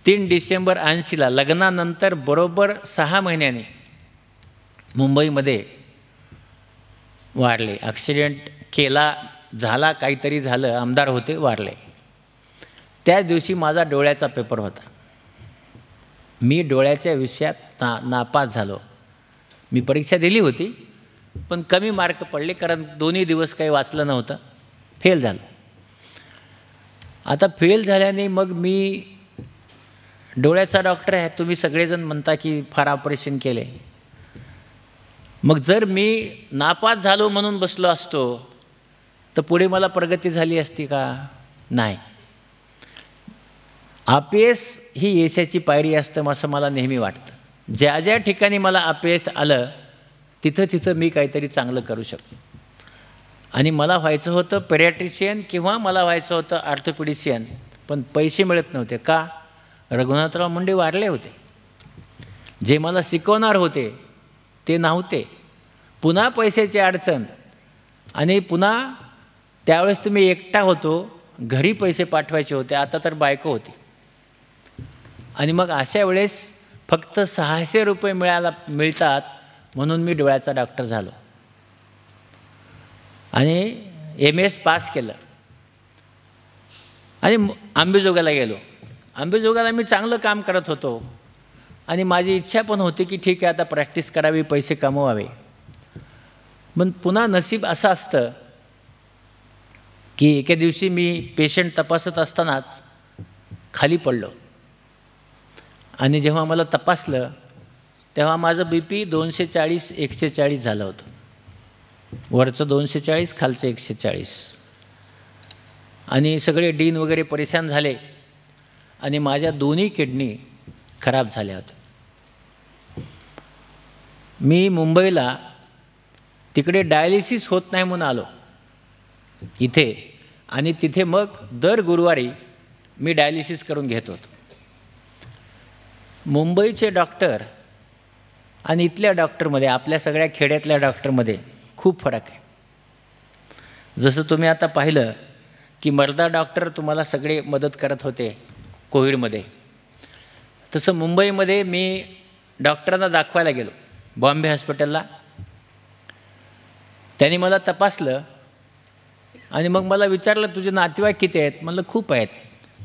3 डिसेंबर 80ला लग्नानंतर बरोबर 6 महिन्याने मुंबईमध्ये वारले. ॲक्सिडेंट झाला काहीतरी झालं, आमदार होते, वारले. त्याच दिवशी माझा डोळ्याचा पेपर होता. मी डोळ्याच्या विषयात नापास झालो. मी परीक्षा दिली होती पण कमी मार्क पडले कारण 2 दिवस काही वाचलं नव्हतं, फेल झालो. आता फेल झाल्याने मग मी डोळ्याचा डॉक्टर आहे, तुम्ही सगळेजण म्हणता की फार ऑपरेशन केले. मग जर मी नापास झालो म्हणून बसलो असतो तर पुढे मला प्रगती झाली असती का? नाही. अपयश ही यशाची पायरी असतं असं मला नेहमी वाटतं. ज्या ज्या ठिकाणी मला अपयश आलं तिथं मी काहीतरी चांगलं करू शकतो. आणि मला व्हायचं होतं पेडियाट्रिशियन किंवा मला व्हायचं होतं ऑर्थोपेडिशियन, पण पैसे मिळत नव्हते. का? रघुनाथराव मुंडे वारले होते. जे मला शिकवणार होते ते नव्हते. पुन्हा पैशाची अडचण, आणि पुन्हा त्यावेळेस तुम्ही एकटा होतो, घरी पैसे पाठवायचे होते, आता तर बायको होती. आणि मग अशा वेळेस फक्त 600 रुपये मिळतात म्हणून मी डोळ्याचा डॉक्टर झालो आणि MS पास केलं आणि अंबेजोगाईला गेलो. अंबेजोगाईला मी चांगलं काम करत होतो आणि माझी इच्छा पण होती की ठीक आहे आता प्रॅक्टिस करावी, पैसे कमवावे. पण पुन्हा नशीब असं असतं की एके दिवशी मी पेशंट तपासत असतानाच खाली पडलो आणि जेव्हा मला तपासलं तेव्हा माझं BP 240/140 झालं होतं. वरचं 240, खालचं 140. आणि सगळे डीन वगैरे परेशान झाले आणि माझ्या दोन्ही किडनी खराब झाल्या होत्या. मी मुंबईला तिकडे डायलिसिस होत नाही म्हणून आलो इथे, आणि तिथे मग दर गुरुवारी मी डायलिसिस करून घेत होतो. मुंबईचे डॉक्टर आणि इथल्या डॉक्टरमध्ये, आपल्या सगळ्या खेड्यातल्या डॉक्टरमध्ये खूप फरक आहे. जसं तुम्ही आता पाहिलं की मर्दा डॉक्टर तुम्हाला सगळे मदत करत होते कोविडमध्ये, तसं मुंबईमध्ये मी डॉक्टरांना दाखवायला गेलो बॉम्बे हॉस्पिटलला. त्यांनी मला तपासलं आणि मग मला विचारलं तुझे नातेवाईक किती आहेत? म्हणलं खूप आहेत.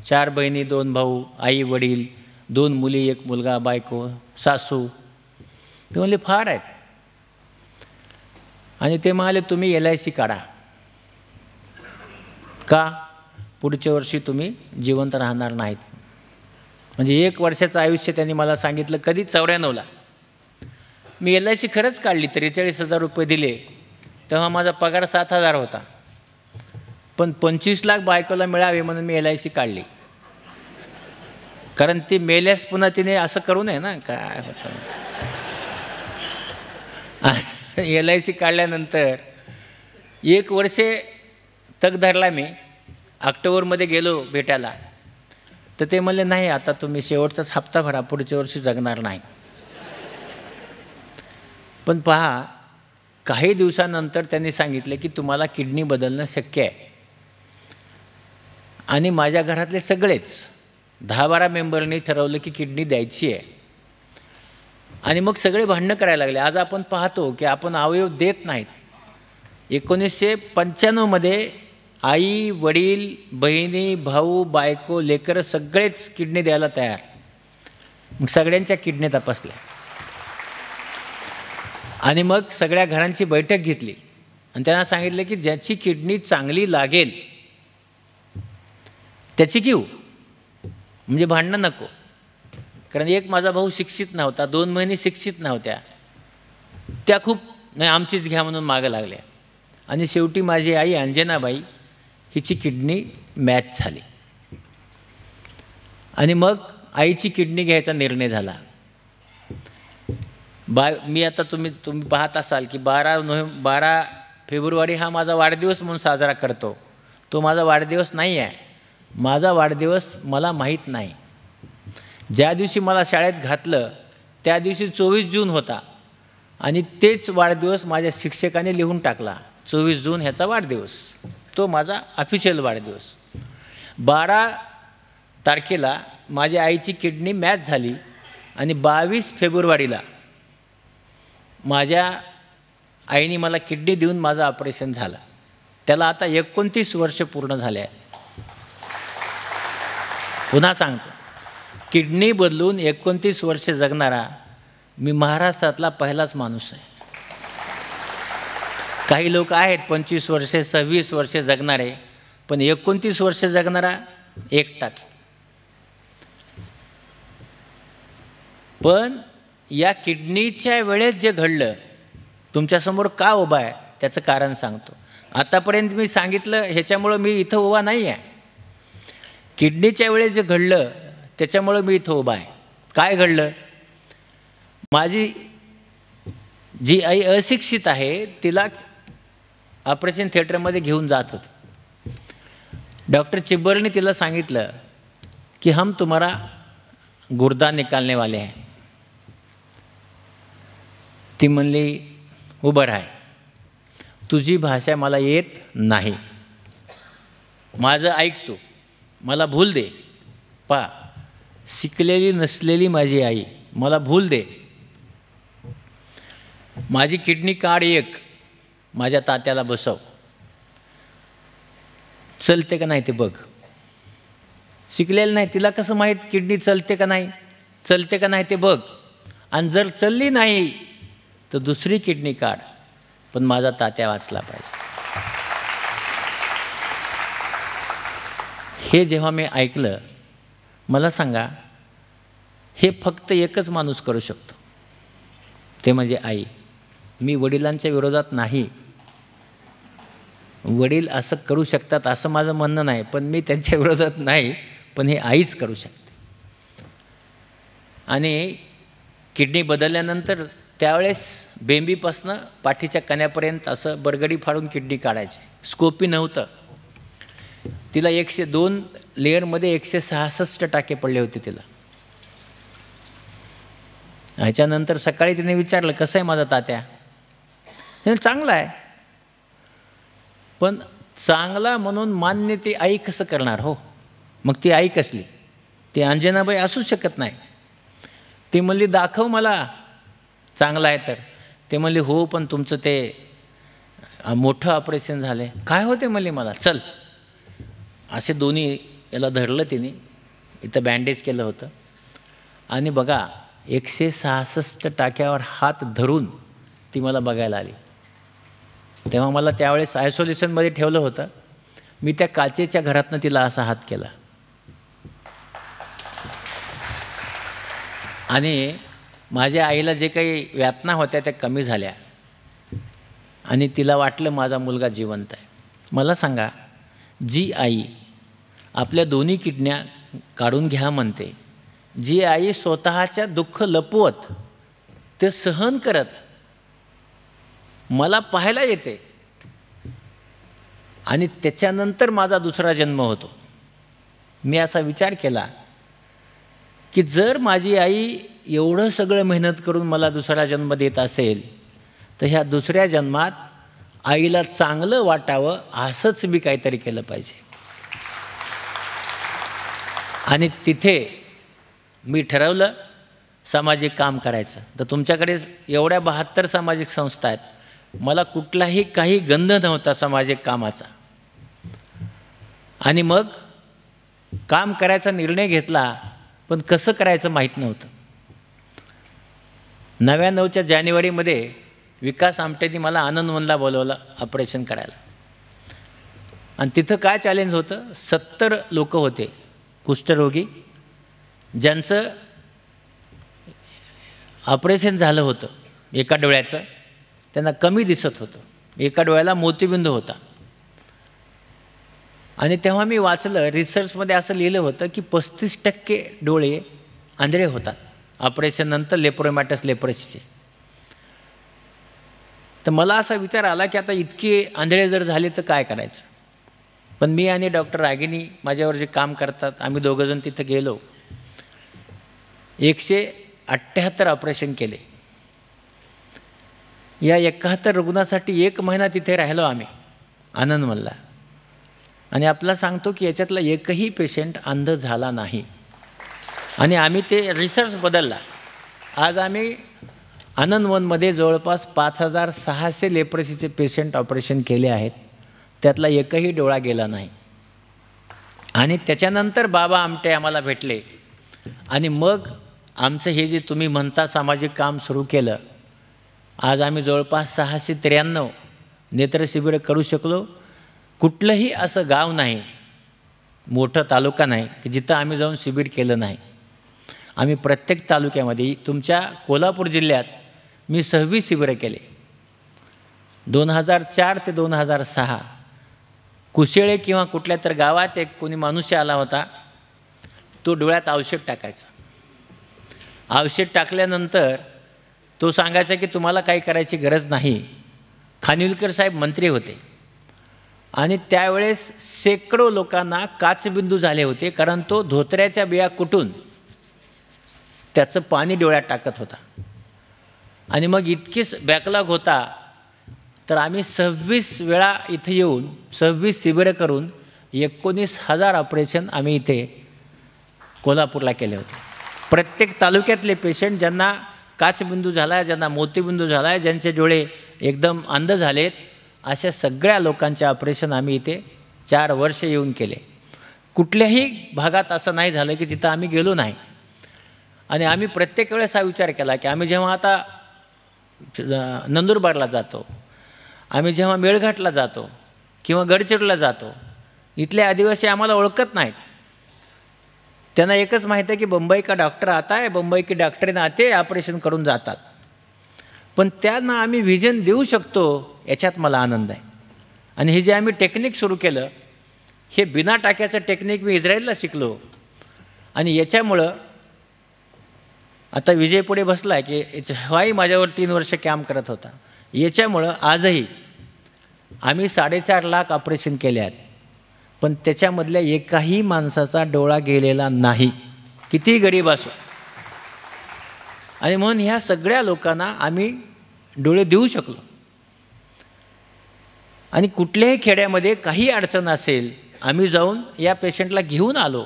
4 बहिणी, 2 भाऊ, आई वडील, 2 मुली, 1 मुलगा, बायको, सासू. ते म्हणले फार आहेत. आणि ते म्हणाले तुम्ही LIC काढा. का? पुढच्या वर्षी तुम्ही जिवंत राहणार नाहीत. म्हणजे 1 वर्षाचं आयुष्य त्यांनी मला सांगितलं. कधी 94ला मी LIC खरंच काढली. 43,000 रुपये दिले. तेव्हा माझा पगार 7,000 होता. पण 25 लाख बायकोला मिळावे म्हणून मी LIC काढली. कारण ती मेल्यास पुन्हा तिने असं करू नये ना. काय होतं LIC काढल्यानंतर 1 वर्ष तग धरला मी. ऑक्टोबरमध्ये गेलो भेटायला, तर ते म्हणले नाही आता तुम्ही शेवटचाच हप्ता भरा, पुढच्या वर्षी जगणार नाही. पण पहा, काही दिवसानंतर त्यांनी सांगितले की तुम्हाला किडनी बदलणं शक्य आहे. आणि माझ्या घरातले सगळेच 10-12 मेंबरनी ठरवलं की किडनी द्यायची आहे. आणि मग सगळे भांडणं करायला लागले. आज आपण पाहतो की आपण अवयव देत नाहीत. 1995मध्ये आई वडील, बहिणी, भाऊ, बायको, लेकरं सगळेच किडनी द्यायला तयार. मग सगळ्यांच्या किडनी तपासल्या आणि मग सगळ्या घरांची बैठक घेतली आणि त्यांना सांगितलं की ज्याची किडनी चांगली लागेल त्याची घेऊ, म्हणजे भांडणं नको. कारण एक माझा भाऊ शिक्षित नव्हता, 2 बहिणी शिक्षित नव्हत्या, त्या खूप नाही आमचीच घ्या म्हणून मागं लागल्या. आणि शेवटी माझी आई अंजनाबाई हिची किडनी मॅच झाली आणि मग आईची किडनी घ्यायचा निर्णय झाला. मी आता तुम्ही पाहत असाल की 12 फेब्रुवारी हा माझा वाढदिवस म्हणून साजरा करतो. तो माझा वाढदिवस नाही आहे. माझा वाढदिवस मला माहीत नाही. ज्या दिवशी मला शाळेत घातलं त्या दिवशी 24 जून होता आणि तेच वाढदिवस माझ्या शिक्षकाने लिहून टाकला. 24 जून ह्याचा वाढदिवस, तो माझा ऑफिशियल वाढदिवस. 12 तारखेला माझ्या आईची किडनी मॅच झाली आणि 22 फेब्रुवारीला माझ्या आईने मला किडनी देऊन माझं ऑपरेशन झालं. त्याला आता 29 वर्ष पूर्ण झाले आहेत. पुन्हा सांगतो, किडनी बदलून 29 वर्ष जगणारा मी महाराष्ट्रातला पहिलाच माणूस आहे. काही लोक आहेत 25 वर्षे 26 वर्षे जगणारे, पण 29 वर्ष जगणारा एकटाच. पण या किडनीच्या वेळेस जे घडलं, तुमच्यासमोर का उभा आहे त्याचं कारण सांगतो. आतापर्यंत मी सांगितलं ह्याच्यामुळं मी इथं उभा नाही आहे. किडनीच्या वेळेस जे घडलं त्याच्यामुळं मी इथं उभा आहे. काय घडलं? माझी जी आई अशिक्षित आहे तिला ऑपरेशन थिएटरमध्ये घेऊन जात होते. डॉक्टर चिब्बरने तिला सांगितलं की हम तुम्हारा गुर्दा निकालने वाले हैं. ती म्हणली उभं राह, तुझी भाषा मला येत नाही, माझं ऐक तू, मला भूल दे. शिकलेली नसलेली माझी आई, मला भूल दे. माझी किडनी काढ एक, माझ्या तात्याला बसव, चलते का नाही ते बघ. शिकलेलं नाही, तिला कसं माहीत किडनी चलते का नाही, चलते का नाही ते बघ. आणि जर चलली नाही तर दुसरी किडनी काढ, पण माझा तात्या वाचला पाहिजे. हे जेव्हा मी ऐकलं, मला सांगा, हे फक्त एकच माणूस करू शकतो, ते म्हणजे आई. मी वडिलांच्या विरोधात नाही, वडील असं करू शकतात असं माझं म्हणणं नाही, पण मी त्यांच्या विरोधात नाही, पण हे आईच करू शकते. आणि किडनी बदलल्यानंतर त्यावेळेस बेंबीपासनं पाठीच्या कण्यापर्यंत असं बरगडी फाडून किडनी काढायचे. स्कोपी नव्हतं. तिला 102 लेअरमध्ये 166 टाके पडले होते तिला. ह्याच्यानंतर सकाळी तिने विचारलं, कसं आहे माझा तात्या? चांगला आहे. पण चांगला म्हणून मान्य ती आई कसं करणार हो? मग ती आई कसली? ती अंजनाबाई असू शकत नाही. ती म्हणली, दाखव मला चांगला आहे तर. ते म्हणले, हो, पण तुमचं ते मोठं ऑपरेशन झालं. काय होते म्हणले मला? चल. असे दोन्ही याला धरलं तिने, इथं बँडेज केलं होतं. आणि बघा, 166 टाक्यावर हात धरून ती मला बघायला आली. तेव्हा मला त्यावेळेस आयसोलेशनमध्ये ठेवलं होतं. मी त्या काचेच्या घरातनं तिला असा हात केला. आणि माझ्या आईला जे काही यातना होत्या त्या कमी झाल्या आणि तिला वाटलं माझा मुलगा जिवंत आहे. मला सांगा, जी आई आपल्या दोन्ही किडन्या काढून घ्या म्हणते, जी आई स्वतःच्या दुःख लपवत ते सहन करत मला पाहायला येते आणि त्याच्यानंतर माझा दुसरा जन्म होतो. मी असा विचार केला की जर माझी आई एवढं सगळं मेहनत करून मला दुसरा जन्म देत असेल, तर ह्या दुसऱ्या जन्मात आईला चांगलं वाटावं असंच मी काहीतरी केलं पाहिजे. आणि तिथे मी ठरवलं सामाजिक काम करायचं. तर तुमच्याकडे एवढ्या 72 सामाजिक संस्था आहेत. मला कुठलाही काही गंध नव्हता सामाजिक कामाचा. आणि मग काम करायचा निर्णय घेतला, पण कसं करायचं माहीत नव्हतं. 99च्या जानेवारीमध्ये विकास आमटेंनी मला आनंदवनला बोलवलं ऑपरेशन करायला. आणि तिथं काय चॅलेंज होतं, 70 लोक होते कुष्ठरोगी, ज्यांचं ऑपरेशन झालं होतं एका डोळ्याचं. त्यांना कमी दिसत होतं, एका डोळ्याला मोतीबिंदू होता. आणि तेव्हा मी वाचलं, रिसर्चमध्ये असं लिहिलं होतं की 35% डोळे आंधळे होतात ऑपरेशननंतर लेप्रोमॅटस लेप्रोसीचे. तर मला असा विचार आला की आता इतके आंधळे जर झाले तर काय करायचं. पण मी आणि डॉक्टर रागिनी माझ्यावर जे काम करतात, आम्ही दोघंजण तिथं गेलो. 178 ऑपरेशन केले. या 71 रुग्णासाठी 1 महिना तिथे राहिलो आम्ही आनंदवनला. आणि आपल्याला सांगतो की याच्यातला एकही पेशंट अंध झाला नाही. आणि आम्ही ते रिसर्च बदलला. आज आम्ही आनंदवनमध्ये जवळपास 5600 लेप्रोसीचे पेशंट ऑपरेशन केले आहेत. त्यातला एकही डोळा गेला नाही. आणि त्याच्यानंतर बाबा आमटे आम्हाला भेटले. आणि मग आमचं हे जे तुम्ही म्हणता सामाजिक काम सुरू केलं. आज आम्ही जवळपास 693 नेत्रशिबिरं करू शकलो. कुठलंही असं गाव नाही, मोठं तालुका नाही की जिथं आम्ही जाऊन शिबिर केलं नाही. आम्ही प्रत्येक तालुक्यामध्ये, तुमच्या कोल्हापूर जिल्ह्यात मी 26 शिबिरं केले. 2004 ते 2006 कुशेळे किंवा कुठल्या तर गावात एक कोणी मनुष्य आला होता. तो डोळ्यात औषध टाकायचा. औषध टाकल्यानंतर तो सांगायचा की तुम्हाला काही करायची गरज नाही. खानविलकर साहेब मंत्री होते. आणि त्यावेळेस शेकडो लोकांना काचबिंदू झाले होते, कारण तो धोत्र्याच्या बिया कुटून त्याचं पाणी डोळ्यात टाकत होता. आणि मग इतकीच बॅकलॉग होता, तर आम्ही 26 वेळा इथे येऊन 26 शिबिरं करून 19,000 ऑपरेशन आम्ही इथे कोल्हापूरला केले होते. प्रत्येक तालुक्यातले पेशंट ज्यांना काचबिंदू झाला आहे, ज्यांना मोतीबिंदू झाला आहे, ज्यांचे डोळे एकदम अंध झालेत, अशा सगळ्या लोकांचे ऑपरेशन आम्ही इथे 4 वर्ष येऊन केले. कुठल्याही भागात असं नाही झालं की तिथं आम्ही गेलो नाही. आणि आम्ही प्रत्येक वेळेस हा विचार केला की आम्ही जेव्हा आता नंदुरबारला जातो, आम्ही जेव्हा मेळघाटला जातो किंवा गडचिरोलीला जातो, इथले आदिवासी आम्हाला ओळखत नाहीत. त्यांना एकच माहीत आहे की बंबई का डॉक्टर आता है, बंबई की डॉक्टरीन आते ऑपरेशन करून जातात. पण त्यांना आम्ही व्हिजन देऊ शकतो, याच्यात मला आनंद आहे. आणि हे जे आम्ही टेक्निक सुरू केलं, हे बिना टाक्याचं टेक्निक मी इस्रायलला शिकलो. आणि याच्यामुळं आता विजय पुढे बसला आहे की हाही माझ्यावर 3 वर्ष काम करत होता. याच्यामुळं आजही आम्ही 4.5 लाख ऑपरेशन केले आहेत, पण त्याच्यामधल्या एकाही माणसाचा डोळा गेलेला नाही, कितीही गरीब असो. आणि म्हणून ह्या सगळ्या लोकांना आम्ही डोळे देऊ शकलो. आणि कुठल्याही खेड्यामध्ये काही अडचण असेल, आम्ही जाऊन या पेशंटला घेऊन आलो.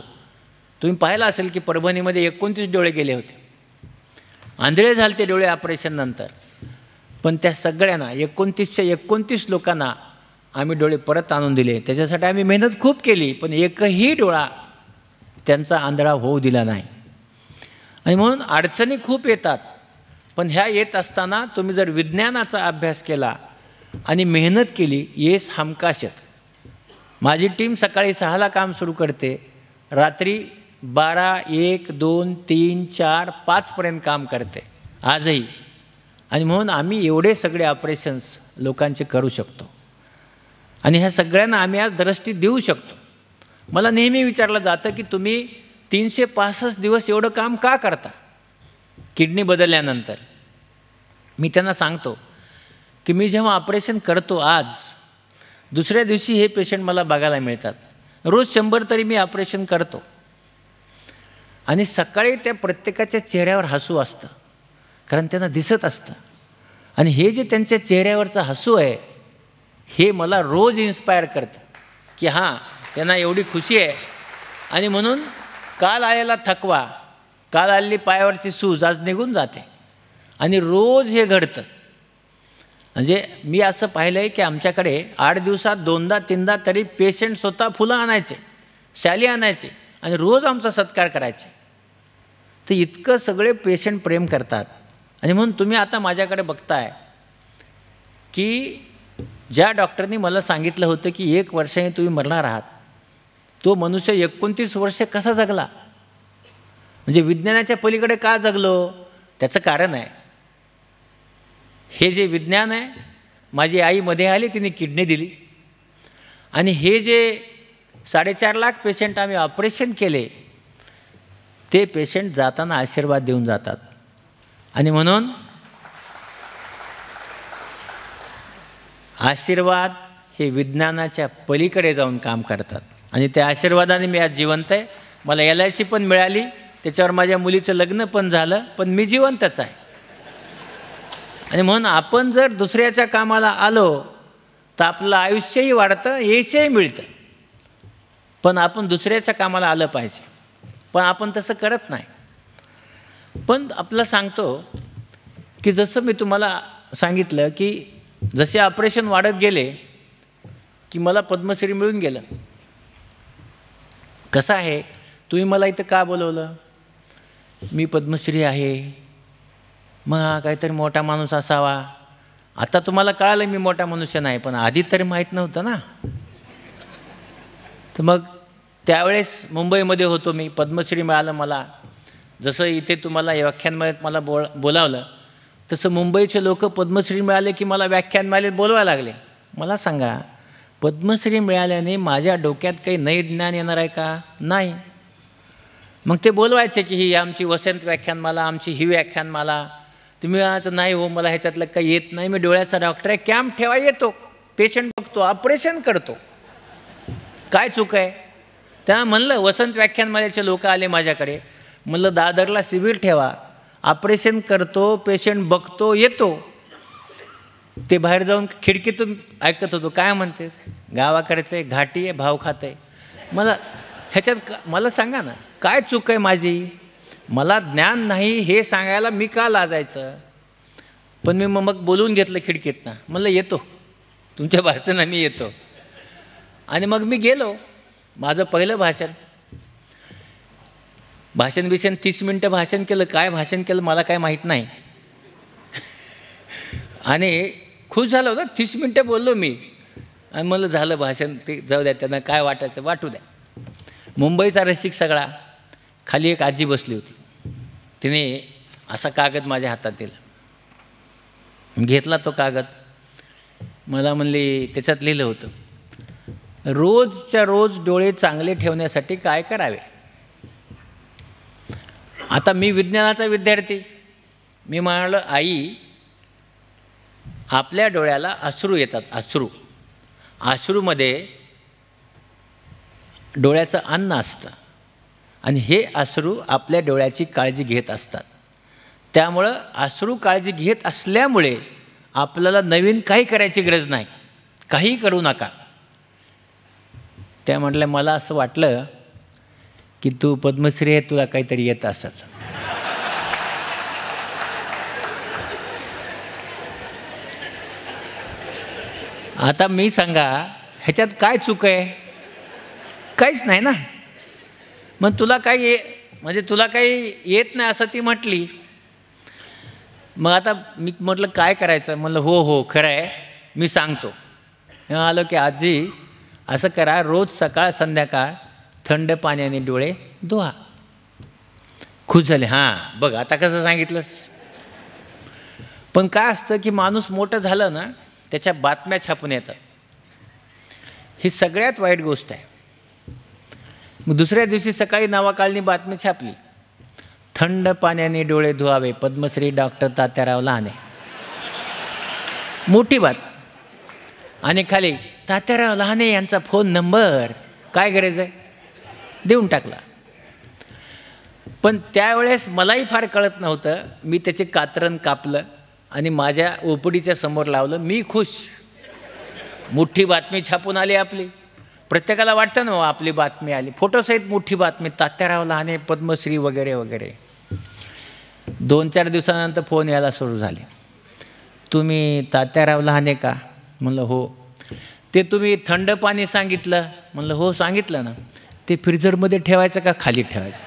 तुम्ही पाहिलं असेल की परभणीमध्ये 29 डोळे गेले होते, आंधळे झाले ते डोळे ऑपरेशननंतर. पण त्या सगळ्यांना 29 लोकांना आम्ही डोळे परत आणून दिले. त्याच्यासाठी आम्ही मेहनत खूप केली, पण एकही डोळा त्यांचा आंधळा होऊ दिला नाही. आणि म्हणून अडचणी खूप येतात, पण ह्या येत असताना तुम्ही जर विज्ञानाचा अभ्यास केला आणि मेहनत केली, येस हमखास येत. माझी टीम सकाळी 6ला काम सुरू करते, रात्री 12, 1, 2, 3, 4, 5पर्यंत काम करते आजही. आणि म्हणून आम्ही एवढे सगळे ऑपरेशन्स लोकांचे करू शकतो. आणि ह्या सगळ्यांना आम्ही आज दृष्टी देऊ शकतो. मला नेहमी विचारलं जातं की तुम्ही 365 दिवस एवढं काम का करता किडनी बदलल्यानंतर. मी त्यांना सांगतो की मी जेव्हा ऑपरेशन करतो, आज दुसऱ्या दिवशी हे पेशंट मला बघायला मिळतात. रोज 100 तरी मी ऑपरेशन करतो. आणि सकाळी त्या प्रत्येकाच्या चेहऱ्यावर हसू असतं, कारण त्यांना दिसत असतं. आणि हे जे त्यांच्या चेहऱ्यावरचं हसू आहे, हे मला रोज इन्स्पायर करतं की हां, त्यांना एवढी खुशी आहे. आणि म्हणून काल आलेला थकवा, काल आलेली पायावरची सूज आज निघून जाते. आणि रोज हे घडतं. म्हणजे मी असं पाहिलं आहे की आमच्याकडे 8 दिवसात 2दा-3दा तरी पेशंट स्वतः फुलं आणायचे, शाली आणायचे आणि रोज आमचा सत्कार करायचे. तर इतकं सगळे पेशंट प्रेम करतात. आणि म्हणून तुम्ही आता माझ्याकडे बघताय की ज्या डॉक्टरनी मला सांगितलं होतं की 1 वर्षाने तुम्ही मरणार आहात, तो मनुष्य 29 वर्ष कसा जगला. म्हणजे विज्ञानाच्या पलीकडे का जगलो, त्याचं कारण आहे. हे जे विज्ञान आहे, माझी आई मध्ये आली, तिने किडनी दिली. आणि हे जे 4.5 लाख पेशंट आम्ही ऑपरेशन केले, ते पेशंट जाताना आशीर्वाद देऊन जातात. आणि म्हणून आशीर्वाद हे विज्ञानाच्या पलीकडे जाऊन काम करतात. आणि त्या आशीर्वादाने मी आज जिवंत आहे. मला LIC पण मिळाली, त्याच्यावर माझ्या मुलीचं लग्न पण झालं, पण मी जिवंतच आहे. आणि म्हणून आपण जर दुसऱ्याच्या कामाला आलो तर आपलं आयुष्यही वाढतं, यशही मिळतं. पण आपण दुसऱ्याच्या कामाला आलं पाहिजे, पण आपण तसं करत नाही. पण आपलं सांगतो की जसं मी तुम्हाला सांगितलं की जसे ऑपरेशन वाढत गेले की मला पद्मश्री मिळून गेलं. कसं आहे, तुम्ही मला इथं का बोलवलं, मी पद्मश्री आहे, मग हा काहीतरी मोठा माणूस असावा. आता तुम्हाला कळालं मी मोठा मनुष्य नाही, पण आधी तरी माहीत नव्हतं ना. तर मग त्यावेळेस मुंबईमध्ये होतो मी, पद्मश्री मिळालं मला. जसं इथे तुम्हाला व्याख्यानमालेत मला बोलावलं, तसं मुंबईचे लोक पद्मश्री मिळाले की मला व्याख्यानमालेत बोलवायला लागले. मला सांगा, पद्मश्री मिळाल्याने माझ्या डोक्यात काही नई ज्ञान येणार आहे का, नाही. मग ते बोलवायचे की ही आमची वसंत व्याख्यानमाला, आमची ही व्याख्यानमाला. तुम्ही म्हणायचं नाही हो, मला ह्याच्यातलं काही येत नाही, मी डोळ्याचा डॉक्टर आहे, कॅम्प ठेवा येतो, पेशंट बघतो, ऑपरेशन करतो. काय चूक आहे? तेव्हा म्हणलं वसंत व्याख्यानमालेचे लोक आले माझ्याकडे, म्हणलं दादरला शिबिर ठेवा, ऑपरेशन करतो, पेशंट बघतो, येतो. ते बाहेर जाऊन खिडकीतून ऐकत होतो, काय म्हणते, गावाकडचं आहे, घाटी आहे, भाव खात आहे. ह्याच्यात मला सांगा ना, काय चूक आहे माझी? मला ज्ञान नाही हे सांगायला मी का लाजायचं? पण मी मग बोलवून घेतलं खिडकीतनं, म्हणलं येतो, तुमच्या भाषणाने येतो. आणि मग मी गेलो. माझं पहिलं भाषण 30 मिनटं भाषण केलं. काय भाषण केलं मला काय माहीत नाही. आणि खुश झालो ना, 30 मिनटं बोललो मी. आणि मला झालं भाषण, ते जाऊ द्या, त्यांना काय वाटायचं वाटू द्या. मुंबईचा रसिक सगळा. खाली एक आजी बसली होती. तिने असा कागद माझ्या हातात दिला. घेतला तो कागद. मला म्हणली, त्याच्यात लिहिलं होतं, रोजच्या रोज डोळे चांगले ठेवण्यासाठी काय करावे. आता मी विज्ञानाचा विद्यार्थी. मी म्हणालो, आई, आपल्या डोळ्याला अश्रू येतात, अश्रूमध्ये डोळ्याचं अन्न असतं आणि हे अश्रू आपल्या डोळ्याची काळजी घेत असतात. त्यामुळं अश्रू काळजी घेत असल्यामुळे आपल्याला नवीन काही करायची गरज नाही, काही करू नका. त्या म्हटल्या, मला असं वाटलं की तू पद्मश्री आहे, तुला काहीतरी येत असेल. आता मी सांगा, ह्याच्यात काय चूक आहे? काहीच नाही ना. मग तुला काही म्हणजे तुला काही येत नाही असं ती म्हटली. मग आता मी म्हटलं काय करायचं? म्हणलं हो खरं आहे, मी सांगतो. आलो की आजी असं करा, रोज सकाळ संध्याकाळ थंड पाण्याने डोळे धुवा. खुश झाले. हां बघ आता कसं सांगितलंस. पण काय असतं की माणूस मोठं झालं ना, त्याच्या बातम्या छापून येतात. ही सगळ्यात वाईट गोष्ट आहे. मग दुसऱ्या दिवशी सकाळी नावाकाळनी बातमी छापली, थंड पाण्याने डोळे धुवावे, पद्मश्री डॉक्टर तात्याराव लहाने. मोठी बात. आणि खाली तात्याराव लहाने यांचा फोन नंबर. काय गरज आहे? देऊन टाकला. पण त्यावेळेस मलाही फार कळत नव्हतं. मी त्याचे कात्रण कापलं आणि माझ्या ओपडीच्या समोर लावलं. मी खुश. मोठी बातमी छापून आली आपली. प्रत्येकाला वाटतं ना आपली बातमी आली, फोटोसहित मोठी बातमी, तात्याराव लहाने पद्मश्री वगैरे वगैरे. 2-4 दिवसानंतर फोन यायला सुरू झाले. तुम्ही तात्याराव लहाने का? म्हणलं हो. ते तुम्ही थंड पाणी सांगितलं? म्हणलं हो सांगितलं ना. ते फ्रीजरमध्ये ठेवायचं का खाली ठेवायचं?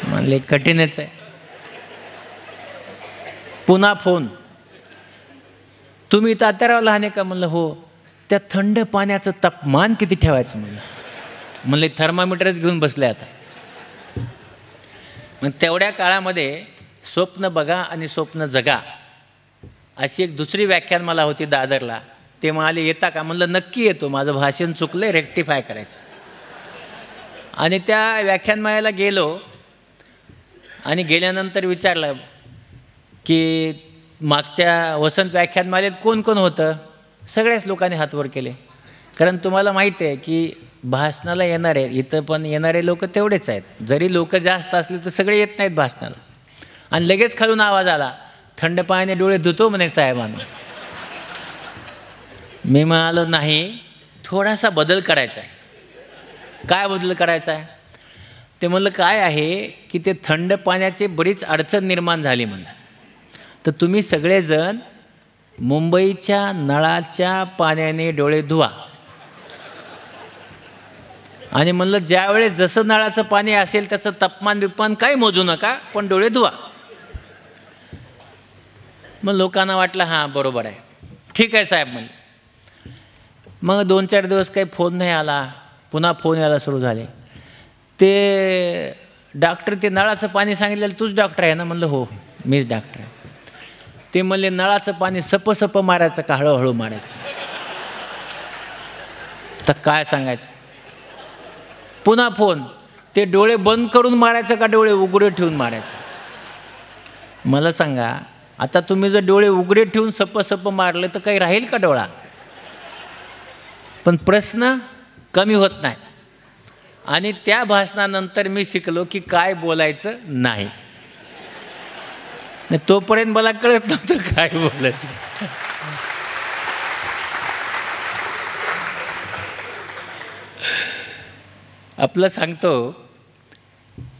म्हणले कठीणच आहे. पुन्हा फोन, तुम्ही तात्याराव लहाने का? म्हणलं हो. त्या थंड पाण्याचं तापमान किती ठेवायचं? म्हणले थर्मामीटरच घेऊन बसले आता. मग तेवढ्या काळामध्ये स्वप्न बघा आणि स्वप्न जगा अशी एक दुसरी व्याख्यान मला होती दादरला. ते म्हणाले येता का? म्हणलं नक्की येतो, माझं भाषण चुकलं, रेक्टिफाय करायचं. आणि त्या व्याख्यानमालेला गेलो आणि गेल्यानंतर विचारलं की मागच्या वसंत व्याख्यानमालेत कोण कोण होतं? सगळ्याच लोकांनी हात वर केले. कारण तुम्हाला माहिती आहे की भाषणाला येणारे, इथं पण येणारे लोक तेवढेच आहेत. जरी लोक जास्त असले तर सगळे येत नाहीत भाषणाला. आणि लगेच खालून आवाज आला, थंड पाण्याने डोळे धुतो म्हणे साहेबांना. मी म्हणालो नाही, थोडासा बदल करायचा आहे. काय बदल करायचा आहे? ते म्हणलं काय आहे की ते थंड पाण्याची बरीच अडचण निर्माण झाली म्हणलं. तर तुम्ही सगळेजण मुंबईच्या नळाच्या पाण्याने डोळे धुवा. आणि म्हणलं ज्यावेळेस जसं नळाचं पाणी असेल त्याचं तापमान काही मोजू नका, पण डोळे धुवा. मग लोकांना वाटलं हां बरोबर आहे, ठीक आहे साहेब म्हणले. मग 2-4 दिवस काही फोन नाही आला. पुन्हा फोन यायला सुरू झाले. ते डॉक्टर, ते नळाचं पाणी सांगितलेलं तूच डॉक्टर आहे ना? म्हणलं हो मीच डॉक्टर आहे. ते म्हणले नळाचं पाणी सप मारायचं का हळूहळू मारायचं? तर काय सांगायचं. पुन्हा फोन, ते डोळे बंद करून मारायचं का डोळे उघडे ठेवून मारायचं? मला सांगा, आता तुम्ही जर डोळे उघडे ठेवून सप मारले तर काही राहील का डोळा? पण प्रश्न कमी होत नाही. आणि त्या भाषणानंतर मी शिकलो की काय बोलायचं नाही. तोपर्यंत मला कळत नव्हतं काय बोलायचं. आपलं सांगतो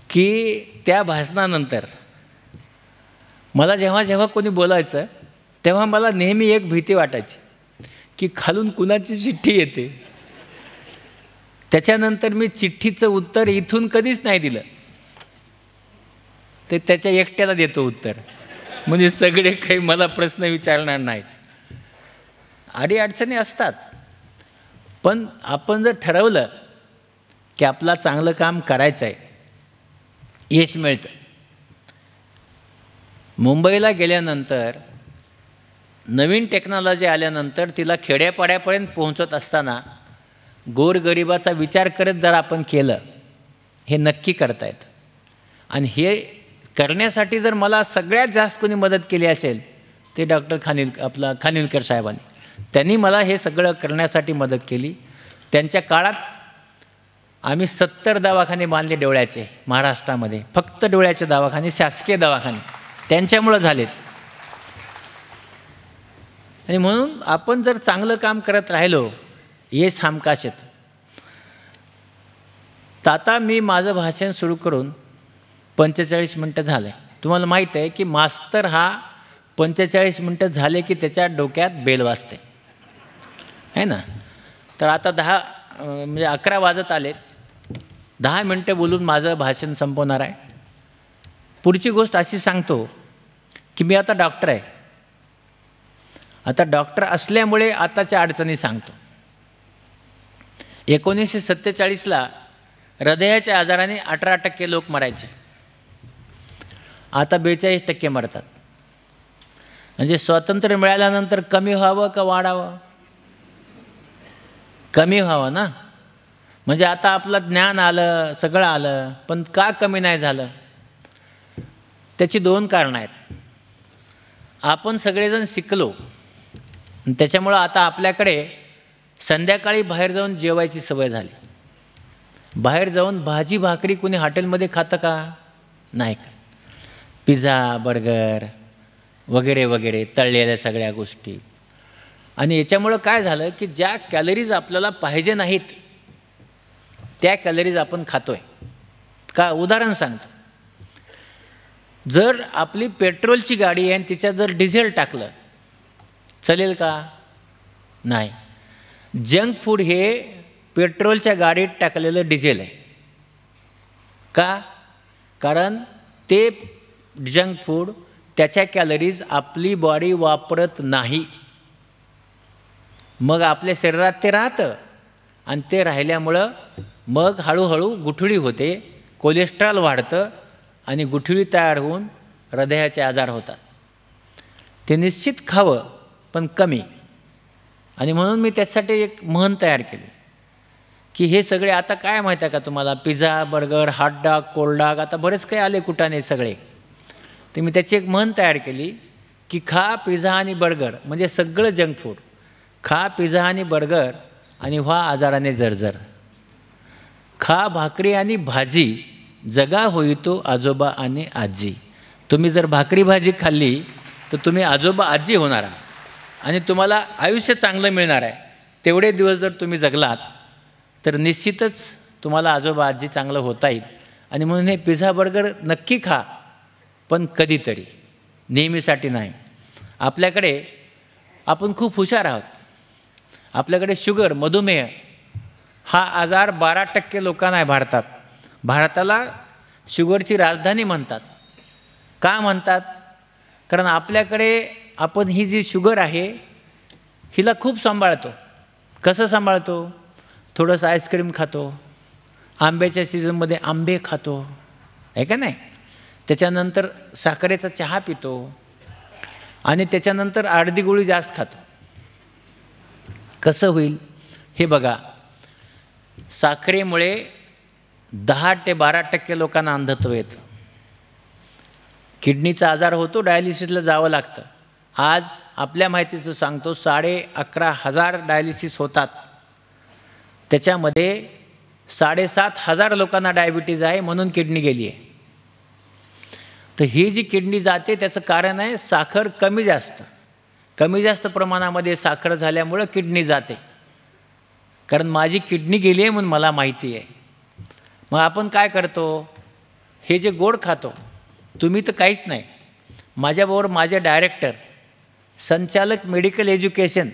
की त्या भाषणानंतर मला जेव्हा जेव्हा कोणी बोलायचं तेव्हा मला नेहमी एक भीती वाटायची की खालून कुणाची चिठ्ठी येते. त्याच्यानंतर मी चिठ्ठीचं उत्तर इथून कधीच नाही दिलं. ते त्याच्या एकट्याला देतो उत्तर, म्हणजे सगळे काही मला प्रश्न विचारणार नाहीत. अडीअडचणी असतात, पण आपण जर ठरवलं की आपला चांगलं काम करायचं आहे, यश मिळतं. मुंबईला गेल्यानंतर नवीन टेक्नॉलॉजी आल्यानंतर तिला खेड्यापाड्यापर्यंत पोहोचत असताना गोरगरिबाचा विचार करत जर आपण केलं, हे नक्की करता येतं. आणि हे करण्यासाठी जर मला सगळ्यात जास्त कोणी मदत केली असेल ते डॉक्टर खानिलकर साहेबांनी. त्यांनी मला हे सगळं करण्यासाठी मदत केली. त्यांच्या काळात आम्ही 70 दवाखाने बांधले डोळ्याचे महाराष्ट्रामध्ये. फक्त डोळ्याचे दवाखाने, शासकीय दवाखाने त्यांच्यामुळं झालेत. आणि म्हणून आपण जर चांगलं काम करत राहिलो, यश हमखास येतं. तर आता मी माझं भाषण सुरू करून 45 मिनटं झालं. तुम्हाला माहीत आहे की मास्तर हा 45 मिनटं झाले की त्याच्या डोक्यात बेल वाजते, आहे ना. तर आता 11 वाजत आलेत. 10 मिनटं बोलून माझं भाषण संपवणार आहे. पुढची गोष्ट अशी सांगतो की मी आता डॉक्टर आहे. आता डॉक्टर असल्यामुळे आताच्या अडचणी सांगतो. 1947ला हृदयाच्या आजाराने 18% लोक मरायचे. आता 42% मरतात. म्हणजे स्वातंत्र्य मिळाल्यानंतर कमी व्हावं का वाढावं? कमी व्हावं ना. म्हणजे आता आपलं ज्ञान आलं, सगळं आलं, पण का कमी नाही झालं? त्याची 2 कारणं आहेत. आपण सगळेजण शिकलो, त्याच्यामुळं आता आपल्याकडे संध्याकाळी बाहेर जाऊन जेवायची सवय झाली. बाहेर जाऊन भाजी भाकरी कोणी हॉटेलमध्ये खातं का? नाही. का पिझ्झा, बर्गर वगैरे वगैरे तळलेल्या सगळ्या गोष्टी. आणि याच्यामुळं काय झालं की ज्या कॅलरीज आपल्याला पाहिजे नाहीत त्या कॅलरीज आपण खातोय. का उदाहरण सांगतो. जर आपली पेट्रोलची गाडी आहे आणि तिच्यात जर डिझेल टाकलं चालेल का? नाही. जंक फूड हे पेट्रोलच्या गाडीत टाकलेलं डिझेल आहे. का? कारण ते जंक फूड त्याच्या कॅलरीज आपली बॉडी वापरत नाही. मग आपल्या शरीरात ते राहतं आणि ते राहिल्यामुळं मग हळूहळू गुठळी होते, कोलेस्ट्रॉल वाढतं आणि गुठळी तयार होऊन हृदयाचे आजार होतात. ते निश्चित खावं पण कमी. आणि म्हणून मी त्यासाठी एक म्हण तयार केली की हे सगळे आता काय माहीत आहे का तुम्हाला, पिझ्झा, बर्गर, हॉटडॉग, कोल्डडॉग, आता बरेच काही आले कुठाने सगळे. तर मी त्याची एक म्हण तयार केली की खा पिझ्झा आणि बर्गर, म्हणजे सगळं जंक फूड खा, पिझ्झा आणि बर्गर आणि व्हा आजाराने जर्जर. खा भाकरी आणि भाजी, जगा होईतो आजोबा आणि आजी. तुम्ही जर भाकरी भाजी खाल्ली तर तुम्ही आजोबा आजी होणार आहात आणि तुम्हाला आयुष्य चांगलं मिळणार आहे. तेवढे दिवस जर तुम्ही जगलात तर निश्चितच तुम्हाला आजोबा आजी चांगलं होता येईल. आणि म्हणून हे पिझ्झा बर्गर नक्की खा, पण कधीतरी, नेहमीसाठी नाही. आपल्याकडे आपण खूप हुशार आहोत. आपल्याकडे शुगर, मधुमेह हा आजार 12% लोकांना आहे भारतात. भारताला शुगरची राजधानी म्हणतात. का म्हणतात? कारण आपल्याकडे आपण ही जी शुगर आहे हिला खूप सांभाळतो. कसं सांभाळतो? थोडंसं आईस्क्रीम खातो, आंब्याच्या सीझनमध्ये आंबे खातो, आहे का नाही. त्याच्यानंतर साखरेचा चहा पितो आणि त्याच्यानंतर अर्धी गोळी जास्त खातो. कसं होईल हे बघा. साखरेमुळे 10 ते 12% लोकांना अंधत्व येतं. किडनीचा आजार होतो, डायलिसिसला जावं लागतं. आज आपल्या माहितीचं सांगतो 11,500 डायलिसिस होतात. त्याच्यामध्ये 7,500 लोकांना डायबिटीज आहे म्हणून किडनी गेली आहे. तर ही जी किडनी जाते त्याचं कारण आहे साखर कमी जास्त प्रमाणामध्ये साखर झाल्यामुळं किडनी जाते. कारण माझी किडनी गेली आहे म्हणून मला माहिती आहे. मग आपण काय करतो, हे जे गोड खातो, तुम्ही तर काहीच नाही. माझ्याबरोबर माझे डायरेक्टर, संचालक मेडिकल एज्युकेशन,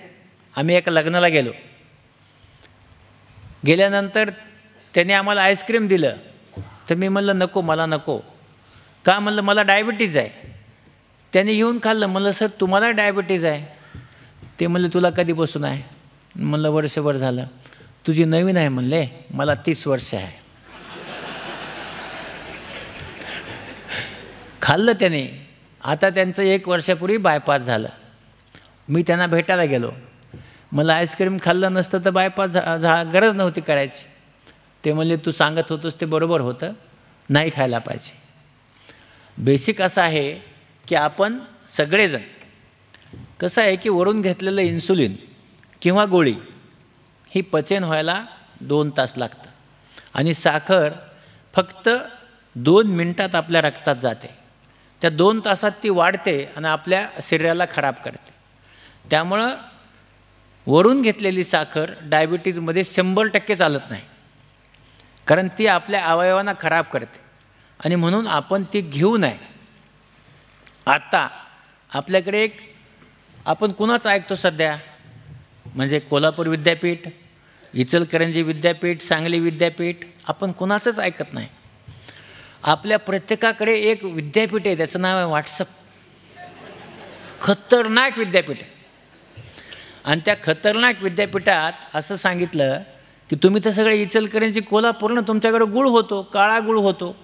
आम्ही एका लग्नाला गेल्यानंतर त्याने आम्हाला आईस्क्रीम दिलं. तर मी म्हणलं नको, मला नको. का म्हणलं मला डायबिटीज आहे. त्याने येऊन खाल्लं. म्हणलं सर तुम्हाला डायबिटीज आहे. ते म्हणलं तुला कधीपासून आहे. म्हणलं वर्षभर झालं. तुझी नवीन आहे म्हणले, मला 30 वर्ष आहे. खाल्लं त्याने. आता त्यांचं 1 वर्षापूर्वी बायपास झालं. मी त्यांना भेटायला गेलो. मला आईस्क्रीम खाल्लं नसतं तर बायपास गरज नव्हती करायची. ते म्हणले तू सांगत होतोस ते बरोबर होतं, नाही खायला पाहिजे. बेसिक असं आहे की आपण सगळेजण कसं आहे की वरून घेतलेलं इन्सुलिन किंवा गोळी ही पचन व्हायला 2 तास लागतं आणि साखर फक्त 2 मिनटात आपल्या रक्तात जाते. त्या 2 तासात ती वाढते आणि आपल्या शरीराला खराब करते. त्यामुळं वरून घेतलेली साखर डायबिटीजमध्ये 100% चालत नाही, कारण ती आपल्या अवयवांना खराब करते आणि म्हणून आपण ती घेऊ नये. आता आपल्याकडे आपण कुणाचं ऐकतो सध्या, म्हणजे कोल्हापूर विद्यापीठ, इचलकरंजी विद्यापीठ, सांगली विद्यापीठ, आपण कुणाचंच ऐकत नाही. आपल्या प्रत्येकाकडे एक विद्यापीठ आहे, त्याचं नाव आहे व्हॉट्सअप. खतरनाक विद्यापीठ आहे. आणि त्या खतरनाक विद्यापीठात असं सांगितलं की तुम्ही तर सगळे इचलकरंजी कोल्हापूरनं तुमच्याकडे गुळ होतो, काळा गुळ होतो,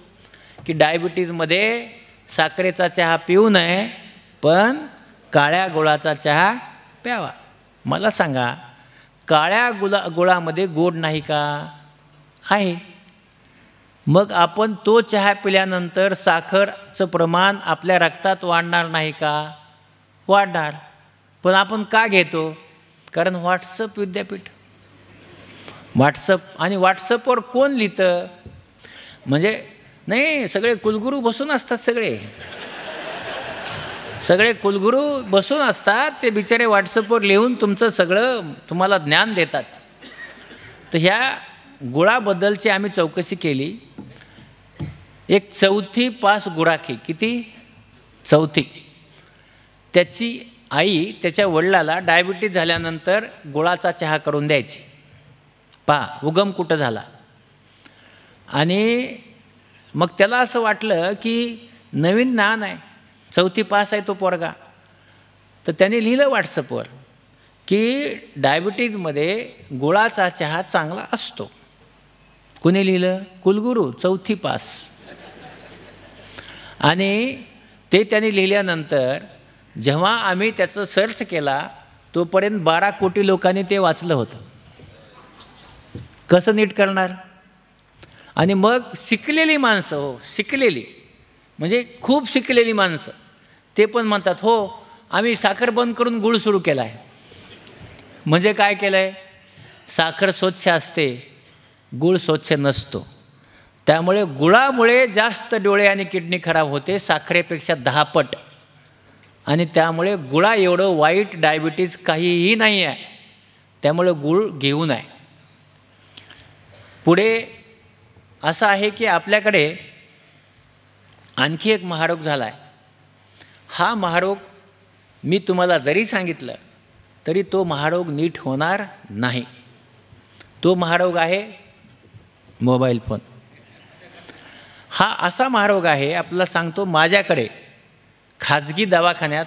की डायबिटीजमध्ये साखरेचा चहा पिऊ नये पण काळ्या गुळाचा चहा प्यावा. मला सांगा, काळ्या गुळामध्ये गोड नाही का? आहे. मग आपण तो चहा पिल्यानंतर साखरचं प्रमाण आपल्या रक्तात वाढणार नाही का? वाढणार. पण आपण का घेतो? कारण व्हॉट्सअप विद्यापीठ, व्हॉट्सअप. आणि व्हॉट्सअपवर कोण लिहितं? म्हणजे नाही, सगळे कुलगुरू बसून असतात. सगळे कुलगुरू बसून असतात. ते बिचारे व्हॉट्सअपवर लिहून तुमचं सगळं तुम्हाला ज्ञान देतात. तर ह्या गुळाबद्दलची आम्ही चौकशी केली. एक 4थी पास गुराखी, किती? 4थी. त्याची आई त्याच्या वडिलाला डायबिटीज झाल्यानंतर गुळाचा चहा करून द्यायची. पहा उगम कुठं झाला. आणि मग त्याला असं वाटलं की नवीन ज्ञान आहे, 4थी पास आहे तो पोरगा. तर त्याने लिहिलं व्हॉट्सअपवर की डायबिटीजमध्ये गुळाचा चहा चांगला असतो. कुणी लिहिलं? कुलगुरू, 4थी पास. आणि ते त्याने लिहिल्यानंतर जेव्हा आम्ही त्याचं सर्च केला तोपर्यंत 12 कोटी लोकांनी ते वाचलं होतं. कसं नीट करणार? आणि मग शिकलेली माणसं, हो शिकलेली म्हणजे खूप शिकलेली माणसं, ते पण म्हणतात हो आम्ही साखर बंद करून गुळ सुरू केला आहे. म्हणजे काय केलं आहे? साखर स्वच्छ असते, गुळ स्वच्छ नसतो. त्यामुळे गुळामुळे जास्त डोळे आणि किडनी खराब होते साखरेपेक्षा 10 पट. आणि त्यामुळे गुळा एवढं वाईट डायबिटीज काहीही नाही आहे. त्यामुळे गुळ घेऊ नये. पुढे असं आहे की आपल्याकडे आणखी एक महारोग झाला आहे. हा महारोग मी तुम्हाला जरी सांगितलं तरी तो महारोग नीट होणार नाही. तो महारोग आहे मोबाईल फोन. हा असा महारोग आहे, आपल्याला सांगतो, माझ्याकडे खाजगी दवाखान्यात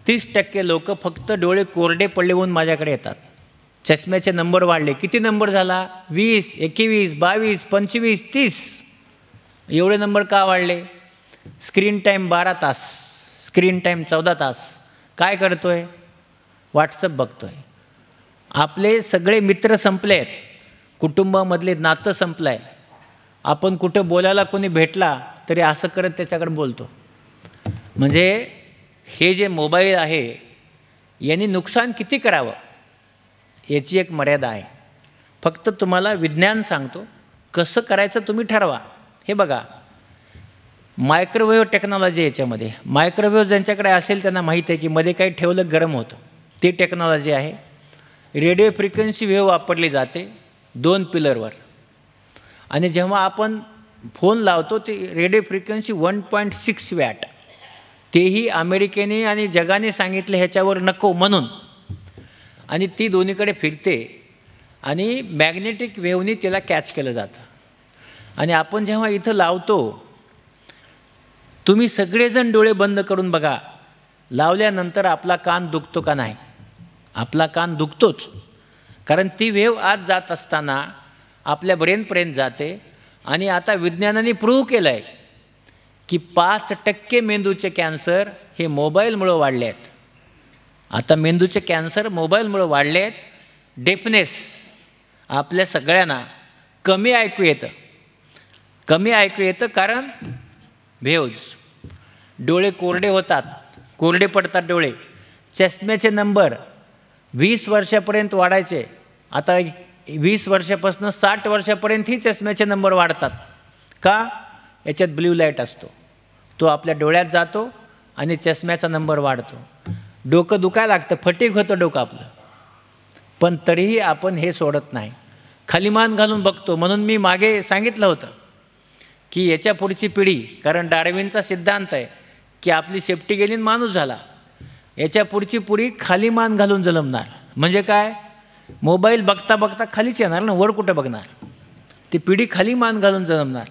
30% लोक फक्त डोळे कोरडे पडले म्हणून माझ्याकडे येतात. चष्म्याचे नंबर वाढले. किती नंबर झाला? 20, 21, 22, 25, 30. एवढे नंबर का वाढले? स्क्रीन टाईम 12 तास, स्क्रीन टाईम 14 तास. काय करतो आहे? व्हॉट्सअप बघतो आहे. आपले सगळे मित्र संपले आहेत, कुटुंबामधले नातं संपलं आहे. आपण कुठं बोलायला कोणी भेटला तरी असं करत त्याच्याकडे बोलतो. म्हणजे हे जे मोबाईल आहे यांनी नुकसान किती करावं याची एक मर्यादा आहे. फक्त तुम्हाला विज्ञान सांगतो, कसं करायचं तुम्ही ठरवा. हे बघा, मायक्रोवेव्ह टेक्नॉलॉजी याच्यामध्ये, मायक्रोवेव्ह ज्यांच्याकडे असेल त्यांना माहीत आहे की मध्ये काही ठेवलं गरम होतं, ती टेक्नॉलॉजी आहे. रेडिओ फ्रिक्वेन्सी वेव्ह वापरली जाते 2 पिलरवर, आणि जेव्हा आपण फोन लावतो ते रेडिओ फ्रिक्वेन्सी 1.6 वॅट, तेही अमेरिकेने आणि जगाने सांगितलं ह्याच्यावर नको म्हणून, आणि ती दोन्हीकडे फिरते आणि मॅग्नेटिक वेव्हनी तिला कॅच केलं जातं. आणि आपण जेव्हा इथं लावतो, तुम्ही सगळेजण डोळे बंद करून बघा, लावल्यानंतर आपला कान दुखतो का नाही? आपला कान दुखतोच, कारण ती वेव्ह आत जात असताना आपल्या ब्रेनपर्यंत जाते. आणि आता विज्ञानाने प्रूव्ह केलं आहे की 5% मेंदूचे कॅन्सर हे मोबाईलमुळं वाढले आहेत. आता मेंदूचे कॅन्सर मोबाईलमुळं वाढले आहेत. डेफनेस, आपल्या सगळ्यांना कमी ऐकू येतं कारण वेव्ज. डोळे कोरडे होतात, कोरडे पडतात डोळे. चष्म्याचे नंबर 20 वर्षापर्यंत वाढायचे, आता 20 वर्षापासून 60 वर्षापर्यंतही चष्म्याचे नंबर वाढतात. का? याच्यात ब्ल्यू लाईट असतो, तो आपल्या डोळ्यात जातो आणि चष्म्याचा नंबर वाढतो. डोकं दुखायला लागतं, फटीग होतं डोकं आपलं, पण तरीही आपण हे सोडत नाही, खाली मान घालून बघतो. म्हणून मी मागे सांगितलं होतं की याच्या पुढची पिढी, कारण डार्विनचा सिद्धांत आहे की आपली सेफ्टी गेली आणि माणूस झाला, याच्या पुढची पिढी खाली मान घालून जन्मणार. म्हणजे काय? मोबाईल बघता बघता खालीच येणार ना, वर कुठं बघणार? ती पिढी खाली मान घालून जन्मणार.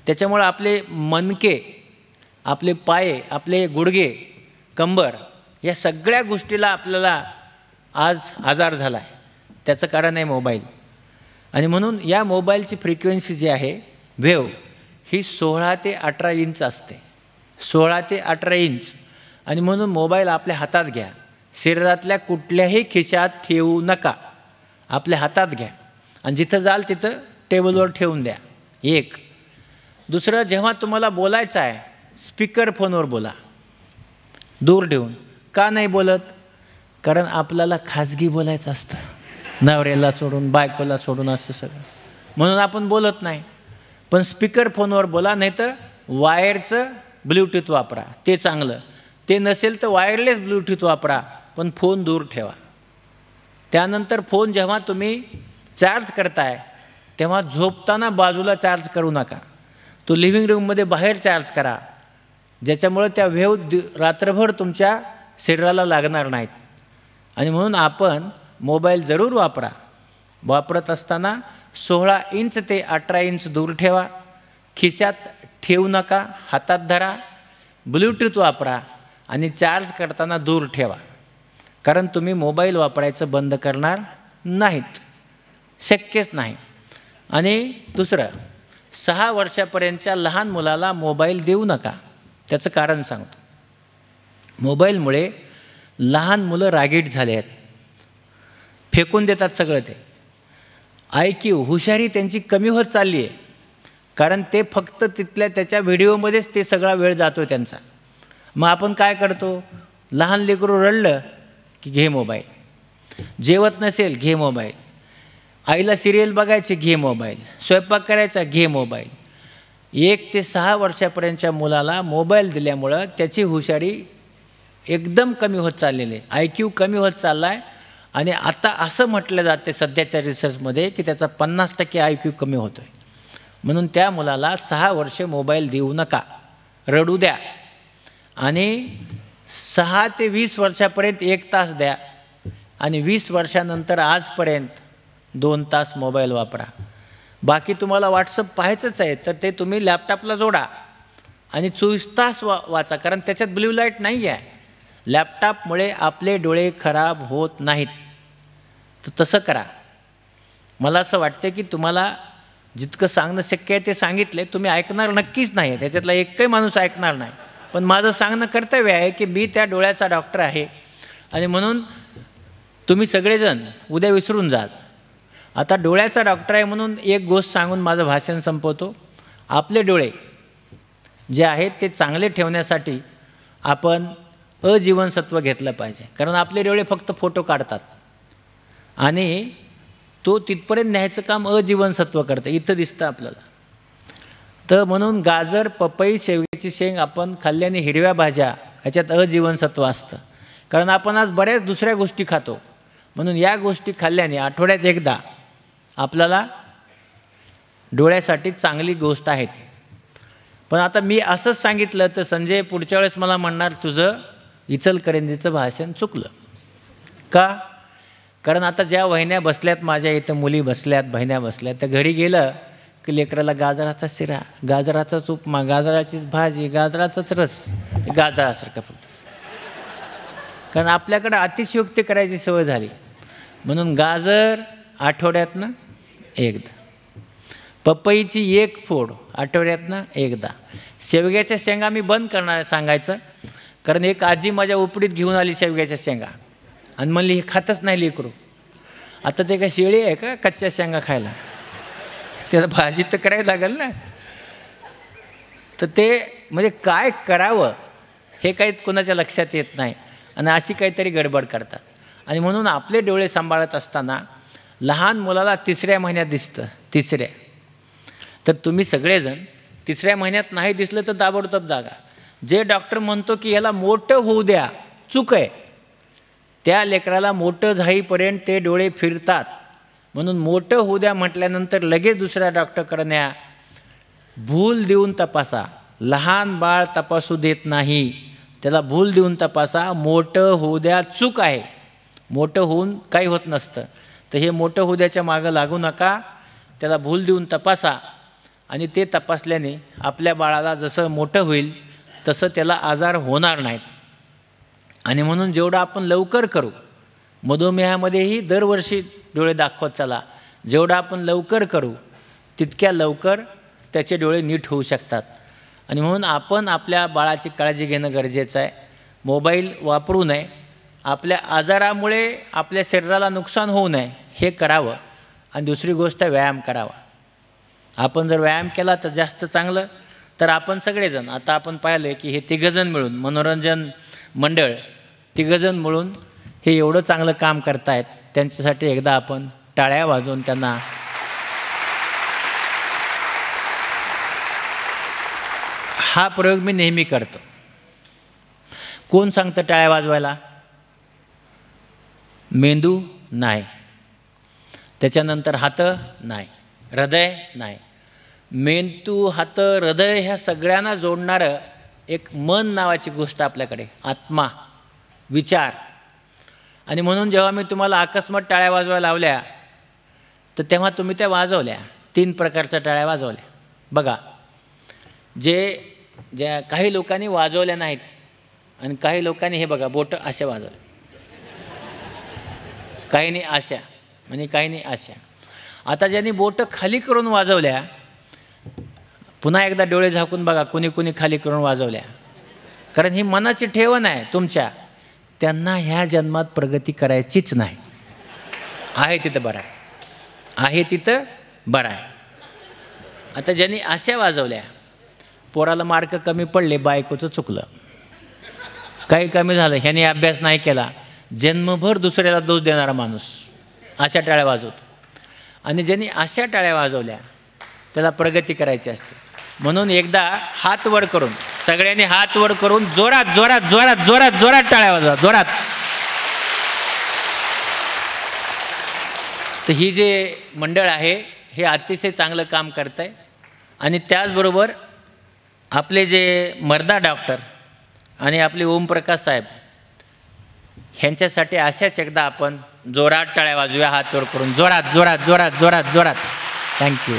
त्याच्यामुळे आपले मनके, आपले पाय, आपले गुडघे, कंबर, या सगळ्या गोष्टीला आपल्याला आज आजार झाला आहे. त्याचं कारण आहे मोबाईल. आणि म्हणून या मोबाईलची फ्रिक्वेन्सी जी आहे वेव्ह, ही 16 ते 18 इंच असते. 16 ते 18 इंच. आणि म्हणून मोबाईल आपल्या हातात घ्या, शरीरातल्या कुठल्याही खिशात ठेवू नका, आपल्या हातात घ्या आणि जिथं जाल तिथं टेबलवर ठेवून द्या. एक. दुसरं, जेव्हा तुम्हाला बोलायचं आहे स्पीकर फोनवर बोला, दूर ठेवून. का नाही बोलत? कारण आपल्याला खाजगी बोलायचं असतं, नवऱ्याला सोडून, बायकोला सोडून, असं सगळं, म्हणून आपण बोलत नाही. पण स्पीकर फोनवर बोला, नाही तर वायरचं ब्ल्यूटूथ वापरा, ते चांगलं. ते नसेल तर वायरलेस ब्ल्यूटूथ वापरा, पण फोन दूर ठेवा. त्यानंतर फोन जेव्हा तुम्ही चार्ज करताय तेव्हा झोपताना बाजूला चार्ज करू नका, तो लिव्हिंग रूममध्ये बाहेर चार्ज करा, ज्याच्यामुळे त्या वेव्ह रात्रभर तुमच्या शरीराला लागणार नाहीत. आणि म्हणून आपण मोबाईल जरूर वापरा. वापरत असताना 16 इंच ते 18 इंच दूर ठेवा, खिशात ठेवू नका, हातात धरा, ब्ल्यूटूथ वापरा आणि चार्ज करताना दूर ठेवा. कारण तुम्ही मोबाईल वापरायचं बंद करणार नाहीत, शक्यच नाही. आणि दुसरं, 6 वर्षापर्यंतच्या लहान मुलाला मोबाईल देऊ नका. त्याचं कारण सांगतो. मोबाईलमुळे लहान मुलं रागीट झाले आहेत, फेकून देतात सगळं. ते IQ, हुशारी त्यांची कमी होत चालली आहे, कारण ते फक्त तिथल्या त्याच्या व्हिडिओमध्येच ते सगळा वेळ जातो त्यांचा. मग आपण काय करतो? लहान लेकरू रडलं की घे मोबाईल, जेवत नसेल घे मोबाईल, आईला सिरियल बघायचे घे मोबाईल, स्वयंपाक करायचा घे मोबाईल. 1 ते 6 वर्षापर्यंतच्या मुलाला मोबाईल दिल्यामुळं त्याची हुशारी एकदम कमी होत चाललेली आहे, IQ कमी होत चालला आहे. आणि आता असं म्हटलं जाते सध्याच्या रिसर्चमध्ये की त्याचा 50% IQ कमी होतो आहे. म्हणून त्या मुलाला 6 वर्ष मोबाईल देऊ नका, रडू द्या. आणि 6 ते 20 वर्षापर्यंत 1 तास द्या, आणि 20 वर्षानंतर आजपर्यंत 2 तास मोबाईल वापरा. बाकी तुम्हाला व्हॉट्सअप पाहायचंच आहे तर ते तुम्ही लॅपटॉपला जोडा आणि 24 तास वाचा, कारण त्याच्यात ब्ल्यू लाईट नाही आहे. लॅपटॉपमुळे आपले डोळे खराब होत नाहीत, तर तसं करा. मला असं वाटतं की तुम्हाला जितकं सांगणं शक्य आहे ते सांगितले, तुम्ही ऐकणार नक्कीच नाही, त्याच्यातला एकही माणूस ऐकणार नाही. पण माझं सांगणं कर्तव्य आहे की मी त्या डोळ्याचा डॉक्टर आहे, आणि म्हणून तुम्ही सगळेजण उद्या विसरून जाल. आता डोळ्याचा डॉक्टर आहे म्हणून एक गोष्ट सांगून माझं भाषण संपवतो. आपले डोळे जे आहेत ते चांगले ठेवण्यासाठी आपण अजीवनसत्व घेतलं पाहिजे, कारण आपले डोळे फक्त फोटो काढतात आणि तो तिथपर्यंत न्यायचं काम अजीवनसत्व करतं. इथं दिसतं आपल्याला. तर म्हणून गाजर, पपई, शेवग्याची शेंग आपण खाल्ल्याने, हिरव्या भाज्या ह्याच्यात अजीवनसत्व असतं. कारण आपण आज बऱ्याच दुसऱ्या गोष्टी खातो. म्हणून या गोष्टी खाल्ल्याने आठवड्यात एकदा आपल्याला डोळ्यासाठी चांगली गोष्ट आहे ती. पण आता मी असंच सांगितलं तर संजय पुढच्या वेळेस मला म्हणणार तुझं इचलकरंजीचं भाषण चुकलं का? कारण आता ज्या वहिन्या बसल्यात माझ्या इथं, मुली बसल्यात, बहिण्या बसल्यात, तर घरी गेलं की लेकराला गाजराचा शिरा, गाजराचाच उपमा, गाजराचीच भाजी, गाजराचाच रस, गाजरासारखं फक्त. कारण आपल्याकडं अतिशयोक्ती करायची सवय झाली. म्हणून गाजर आठवड्यातनं एकदा, पपईची एक फोड आठवड्यातनं एकदा, शेवग्याच्या शेंगा मी बंद करणार सांगायचं. कारण एक आजी माझ्या उपडीत घेऊन आली शेवग्याच्या शेंगा आणि म्हणली हे खातच नाही लेकरू. आता ते काय शेळी आहे का कच्च्या शेंगा खायला? त्याला भाजी तर करायला लागेल ना. तर ते म्हणजे काय करावं हे काही कोणाच्या लक्षात येत नाही आणि अशी काहीतरी गडबड करतात. आणि म्हणून आपले डोळे सांभाळत असताना लहान मुलाला 3ऱ्या महिन्यात दिसतं, 3ऱ्या. तर तुम्ही सगळेजण 3ऱ्या महिन्यात नाही दिसलं तर ताबडतोब जागा. जे डॉक्टर म्हणतो की याला मोठं होऊ द्या, चूक आहे. त्या लेकराला मोठं झाईपर्यंत ते डोळे फिरतात. म्हणून मोठं होऊ द्या म्हटल्यानंतर लगेच दुसऱ्या डॉक्टरकडे न्या, भूल देऊन तपासा. लहान बाळ तपासू देत नाही, त्याला भूल देऊन तपासा. मोठं होऊ द्या चूक आहे, मोठं होऊन काही होत नसतं. तर हे मोठं होऊ द्याच्या मागं लागू नका, त्याला भूल देऊन तपासा. आणि ते तपासल्याने आपल्या बाळाला जसं मोठं होईल तसं त्याला आजार होणार नाहीत. आणि म्हणून जेवढं आपण लवकर करू, मधुमेहामध्येही दरवर्षी डोळे दाखवत चला, जेवढं आपण लवकर करू तितक्या लवकर त्याचे डोळे नीट होऊ शकतात. आणि म्हणून आपण आपल्या बाळाची काळजी घेणं गरजेचं आहे. मोबाईल वापरू नये, आपल्या आजारामुळे आपल्या शरीराला नुकसान होऊ नये हे करावं. आणि दुसरी गोष्ट व्यायाम करावा. आपण जर व्यायाम केला तर जास्त चांगलं. तर आपण सगळेजण, आता आपण पाहिलं की हे तिघंजण मिळून, मनोरंजन मंडळ तिघंजण मिळून हे एवढं चांगलं काम करतायत, त्यांच्यासाठी एकदा आपण टाळ्या वाजवून त्यांना हा प्रयोग मी नेहमी करतो. कोण सांगतं टाळ्या वाजवायला? मेंदू नाही, त्याच्यानंतर हात नाही, हृदय नाही. मेंदू, हात, हृदय ह्या सगळ्यांना जोडणारं एक मन नावाची गोष्ट आपल्याकडे, आत्मा, विचार. आणि म्हणून जेव्हा मी तुम्हाला अकस्मात टाळ्या वाजवायला लावल्या तर तेव्हा तुम्ही त्या वाजवल्या. 3 प्रकारच्या टाळ्या वाजवल्या. बघा, ज्या काही लोकांनी वाजवल्या नाहीत आणि काही लोकांनी हे बघा बोटं अशा वाजवल्या, काहींनी अशा आणि काहींनी अशा. आता ज्यांनी बोटं खाली करून वाजवल्या, पुन्हा एकदा डोळे झाकून बघा कोणी कोणी खाली करून वाजवल्या. कारण ही मनाची ठेवण आहे तुमच्या, त्यांना ह्या जन्मात प्रगती करायचीच नाही. आहे तिथं बरं आहे, आहे तिथं बरं आहे. आता ज्यांनी अशा वाजवल्या, पोराला मार्क कमी पडले, बायकोचं चुकलं, काही कमी झालं, ह्याने अभ्यास नाही केला, जन्मभर दुसऱ्याला दोष देणारा माणूस अशा टाळ्या वाजवतो. आणि ज्यांनी अशा टाळ्या वाजवल्या त्याला प्रगती करायची असते. म्हणून एकदा हात वर करून, सगळ्यांनी हात वर करून जोरात जोरात जोरात जोरात जोरात टाळ्या वाजवा, जोरात. तर ही जे मंडळ आहे हे अतिशय चांगलं काम करत आहे. आणि त्याचबरोबर आपले जे मर्दा डॉक्टर आणि आपले ओमप्रकाश साहेब ह्यांच्यासाठी अशाच एकदा आपण जोरात टाळ्या वाजूया, हात वर करून, जोरात जोरात जोरात जोरात जोरात. थँक्यू,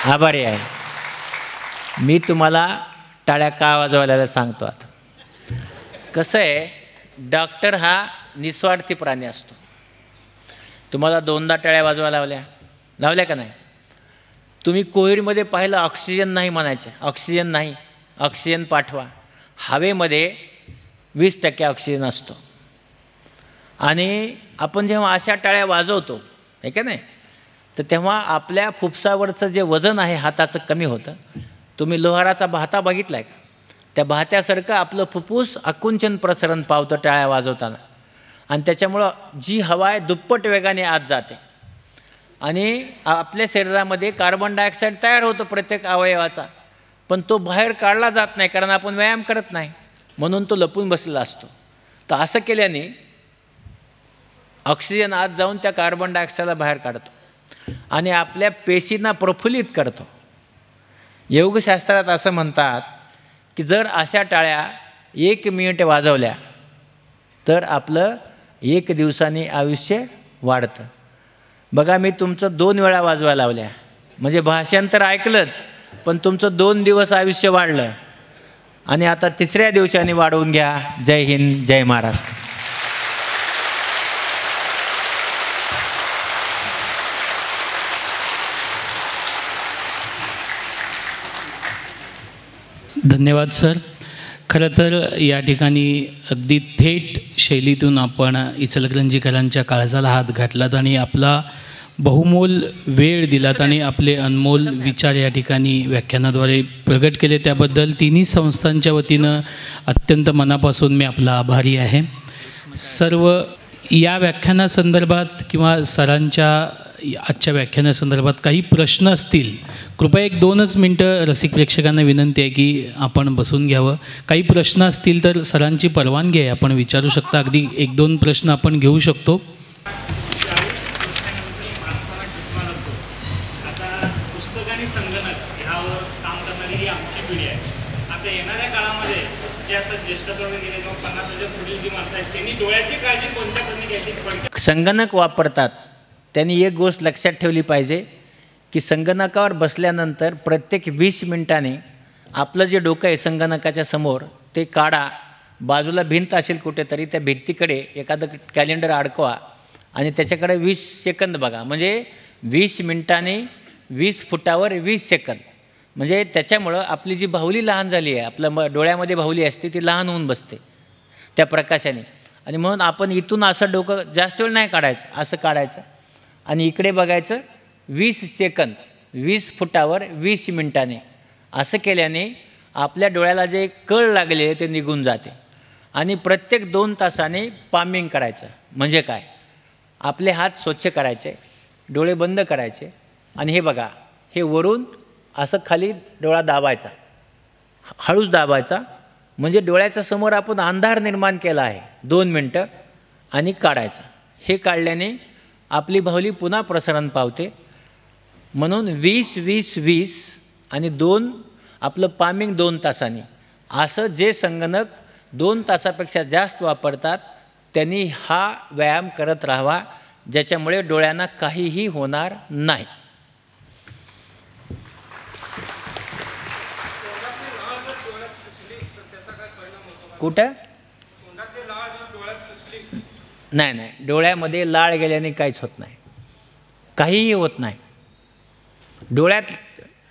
आभारी आहे. मी तुम्हाला टाळ्या का वाजवायला सांगतो. आता कसं आहे, डॉक्टर हा निस्वार्थी प्राणी असतो. तुम्हाला 2दा टाळ्या वाजवायला लावल्या का नाही? तुम्ही कोविडमध्ये पाहिलं, ऑक्सिजन नाही म्हणायचे, ऑक्सिजन नाही, ऑक्सिजन पाठवा. हवेमध्ये 20% ऑक्सिजन असतो. आणि आपण जेव्हा अशा टाळ्या वाजवतो आहे का नाही, तर तेव्हा आपल्या फुफ्सावरचं जे वजन आहे हाताचं कमी होतं. तुम्ही लोहाराचा भाता बघितला आहे का? त्या भात्यासारखं आपलं फुफ्फुस आकुंचन प्रसरण पावतं टाळ्या वाजवताना. आणि त्याच्यामुळं जी हवा आहे दुप्पट वेगाने आत जाते आणि आपल्या शरीरामध्ये कार्बन डायऑक्साईड तयार होतो प्रत्येक अवयवाचा, पण तो बाहेर काढला जात नाही कारण आपण व्यायाम करत नाही, म्हणून तो लपून बसलेला असतो. तर असं केल्याने ऑक्सिजन आत जाऊन त्या कार्बन डायऑक्साईडला बाहेर काढतो आणि आपल्या पेशींना प्रफुल्लित करतो. योगशास्त्रात असं म्हणतात की जर अशा टाळ्या 1 मिनिट वाजवल्या तर आपलं 1 दिवसाने आयुष्य वाढतं. बघा, मी तुमचं 2 वेळा वाजवायला लावल्या, म्हणजे भाषांतर ऐकलंच पण तुमचं 2 दिवस आयुष्य वाढलं आणि आता 3ऱ्या दिवसाने वाढवून घ्या. जय हिंद, जय महाराष्ट्र. धन्यवाद सर. खरं तर या ठिकाणी अगदी थेट शैलीतून आपण इचलकरंजीकरांच्या काळजाला हात घातलात आणि आपला बहुमोल वेळ दिलात आणि आपले अनमोल विचार या ठिकाणी व्याख्यानाद्वारे प्रगट केले. त्याबद्दल तिन्ही संस्थांच्या वतीनं अत्यंत मनापासून मी आपला आभारी आहे. सर्व या व्याख्यानासंदर्भात किंवा सरांच्या आजच्या व्याख्यानासंदर्भात काही प्रश्न असतील, कृपया 1-2च मिनटं रसिक प्रेक्षकांना विनंती आहे की आपण बसून घ्यावं. काही प्रश्न असतील तर सरांची परवानगी आहे, आपण विचारू शकता. अगदी 1-2 प्रश्न आपण घेऊ शकतो. संगणक वापरतात त्यांनी एक गोष्ट लक्षात ठेवली पाहिजे की संगणकावर बसल्यानंतर प्रत्येक 20 मिनिटांनी आपलं जे डोकं आहे संगणकाच्या समोर ते काढा, बाजूला भिंत असेल कुठेतरी त्या भिंतीकडे एखादं कॅलेंडर अडकवा आणि त्याच्याकडे 20 सेकंद बघा. म्हणजे 20 मिनिटांनी 20 फुटावर 20 सेकंद. म्हणजे त्याच्यामुळं आपली जी बाहुली लहान झाली आहे, आपल्या डोळ्यामध्ये बाहुली असते ती लहान होऊन बसते त्या प्रकाशाने. आणि म्हणून आपण इथून असं डोकं जास्त वेळ नाही काढायचं, असं काढायचं आणि इकडे बघायचं 20 सेकंद 20 फुटावर 20 मिनिटाने. असं केल्याने आपल्या डोळ्याला जे कळ लागले ते निघून जाते. आणि प्रत्येक 2 तासाने पामिंग करायचं. म्हणजे काय, आपले हात स्वच्छ करायचे, डोळे बंद करायचे आणि हे बघा, हे वरून असं खाली डोळा दाबायचा, हळूच दाबायचा. म्हणजे डोळ्याच्या समोर आपण अंधार निर्माण केला आहे 2 मिनटं आणि काढायचं. हे काढल्याने आपली बाहुली पुन्हा प्रसरण पावते. म्हणून 20-20-20 आणि 2 आपलं पामिंग 2 तासांनी. असं जे संगणक 2 तासापेक्षा जास्त वापरतात त्यांनी हा व्यायाम करत राहावा, ज्याच्यामुळे डोळ्यांना काहीही होणार नाही. कुठं नाही नाही, डोळ्यामध्ये लाळ गेल्याने काहीच होत नाही, काहीही होत नाही. डोळ्यात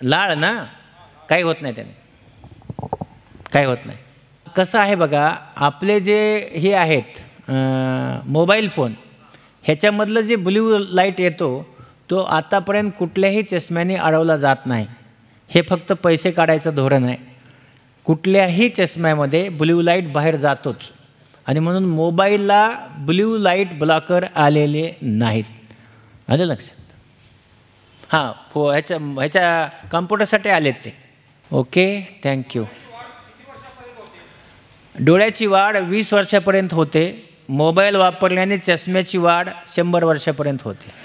लाळ ना, काही होत नाही त्याने, काही होत नाही. कसं आहे बघा, आपले जे हे आहेत मोबाईल फोन, ह्याच्यामधलं जे ब्ल्यू लाईट येतो तो आतापर्यंत कुठल्याही चष्म्याने अडवला जात नाही. हे फक्त पैसे काढायचं धोरण आहे. कुठल्याही चष्म्यामध्ये ब्ल्यू लाईट बाहेर जातोच आणि म्हणून मोबाईलला ब्ल्यू लाईट ब्लॉकर आलेले नाहीत. आलं लक्षात? हां, ह्याच्या कम्प्युटरसाठी आलेत ते. Okay, thank you. डोळ्याची वाढ 20 वर्षापर्यंत होते. मोबाईल वापरल्याने चष्म्याची वाढ 100 वर्षापर्यंत होते.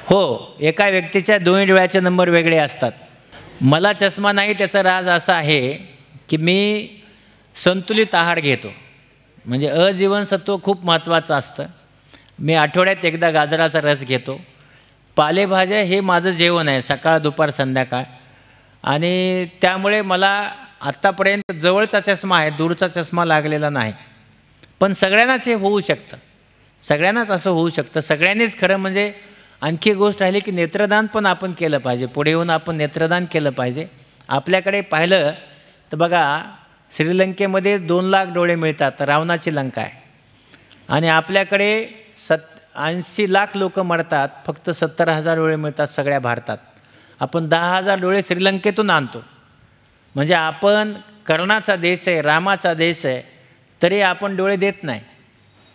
हो, एका व्यक्तीच्या दोन्ही डोळ्याचे नंबर वेगळे असतात. मला चष्मा नाही त्याचं राज असं आहे की मी संतुलित आहार घेतो. म्हणजे अजीवनसत्व खूप महत्त्वाचं असतं. मी आठवड्यात एकदा गाजराचा रस घेतो. पालेभाज्या हे माझं जेवण आहे, सकाळ दुपार संध्याकाळ. आणि त्यामुळे मला आत्तापर्यंत जवळचा चष्मा आहे, दूरचा चष्मा लागलेला नाही. पण सगळ्यांनाच हे होऊ शकतं, सगळ्यांनाच असं होऊ शकतं. सगळ्यांनीच खरं म्हणजे आणखी एक गोष्ट राहिली की नेत्रदान पण आपण केलं पाहिजे. पुढे येऊन आपण नेत्रदान केलं पाहिजे. आपल्याकडे पाहिलं तर बघा, श्रीलंकेमध्ये 2 लाख डोळे मिळतात, रावणाची लंका आहे. आणि आपल्याकडे 80 लाख लोक मरतात, फक्त 70,000 डोळे मिळतात सगळ्या भारतात. आपण 10,000 डोळे श्रीलंकेतून आणतो. म्हणजे आपण कर्णाचा देश आहे, रामाचा देश आहे, तरी आपण डोळे देत नाही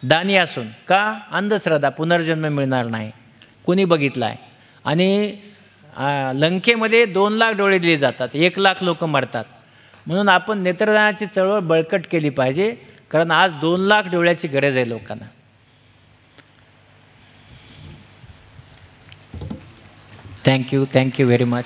दानी असून. का? अंधश्रद्धा, पुनर्जन्म मिळणार नाही, कुणी बघितला आहे. आणि लंकेमध्ये 2 लाख डोळे दिले जातात, 1 लाख लोक मरतात. म्हणून आपण नेत्रदानाची चळवळ बळकट केली पाहिजे, कारण आज 2 लाख डोळ्याची गरज आहे लोकांना. Thank you very much.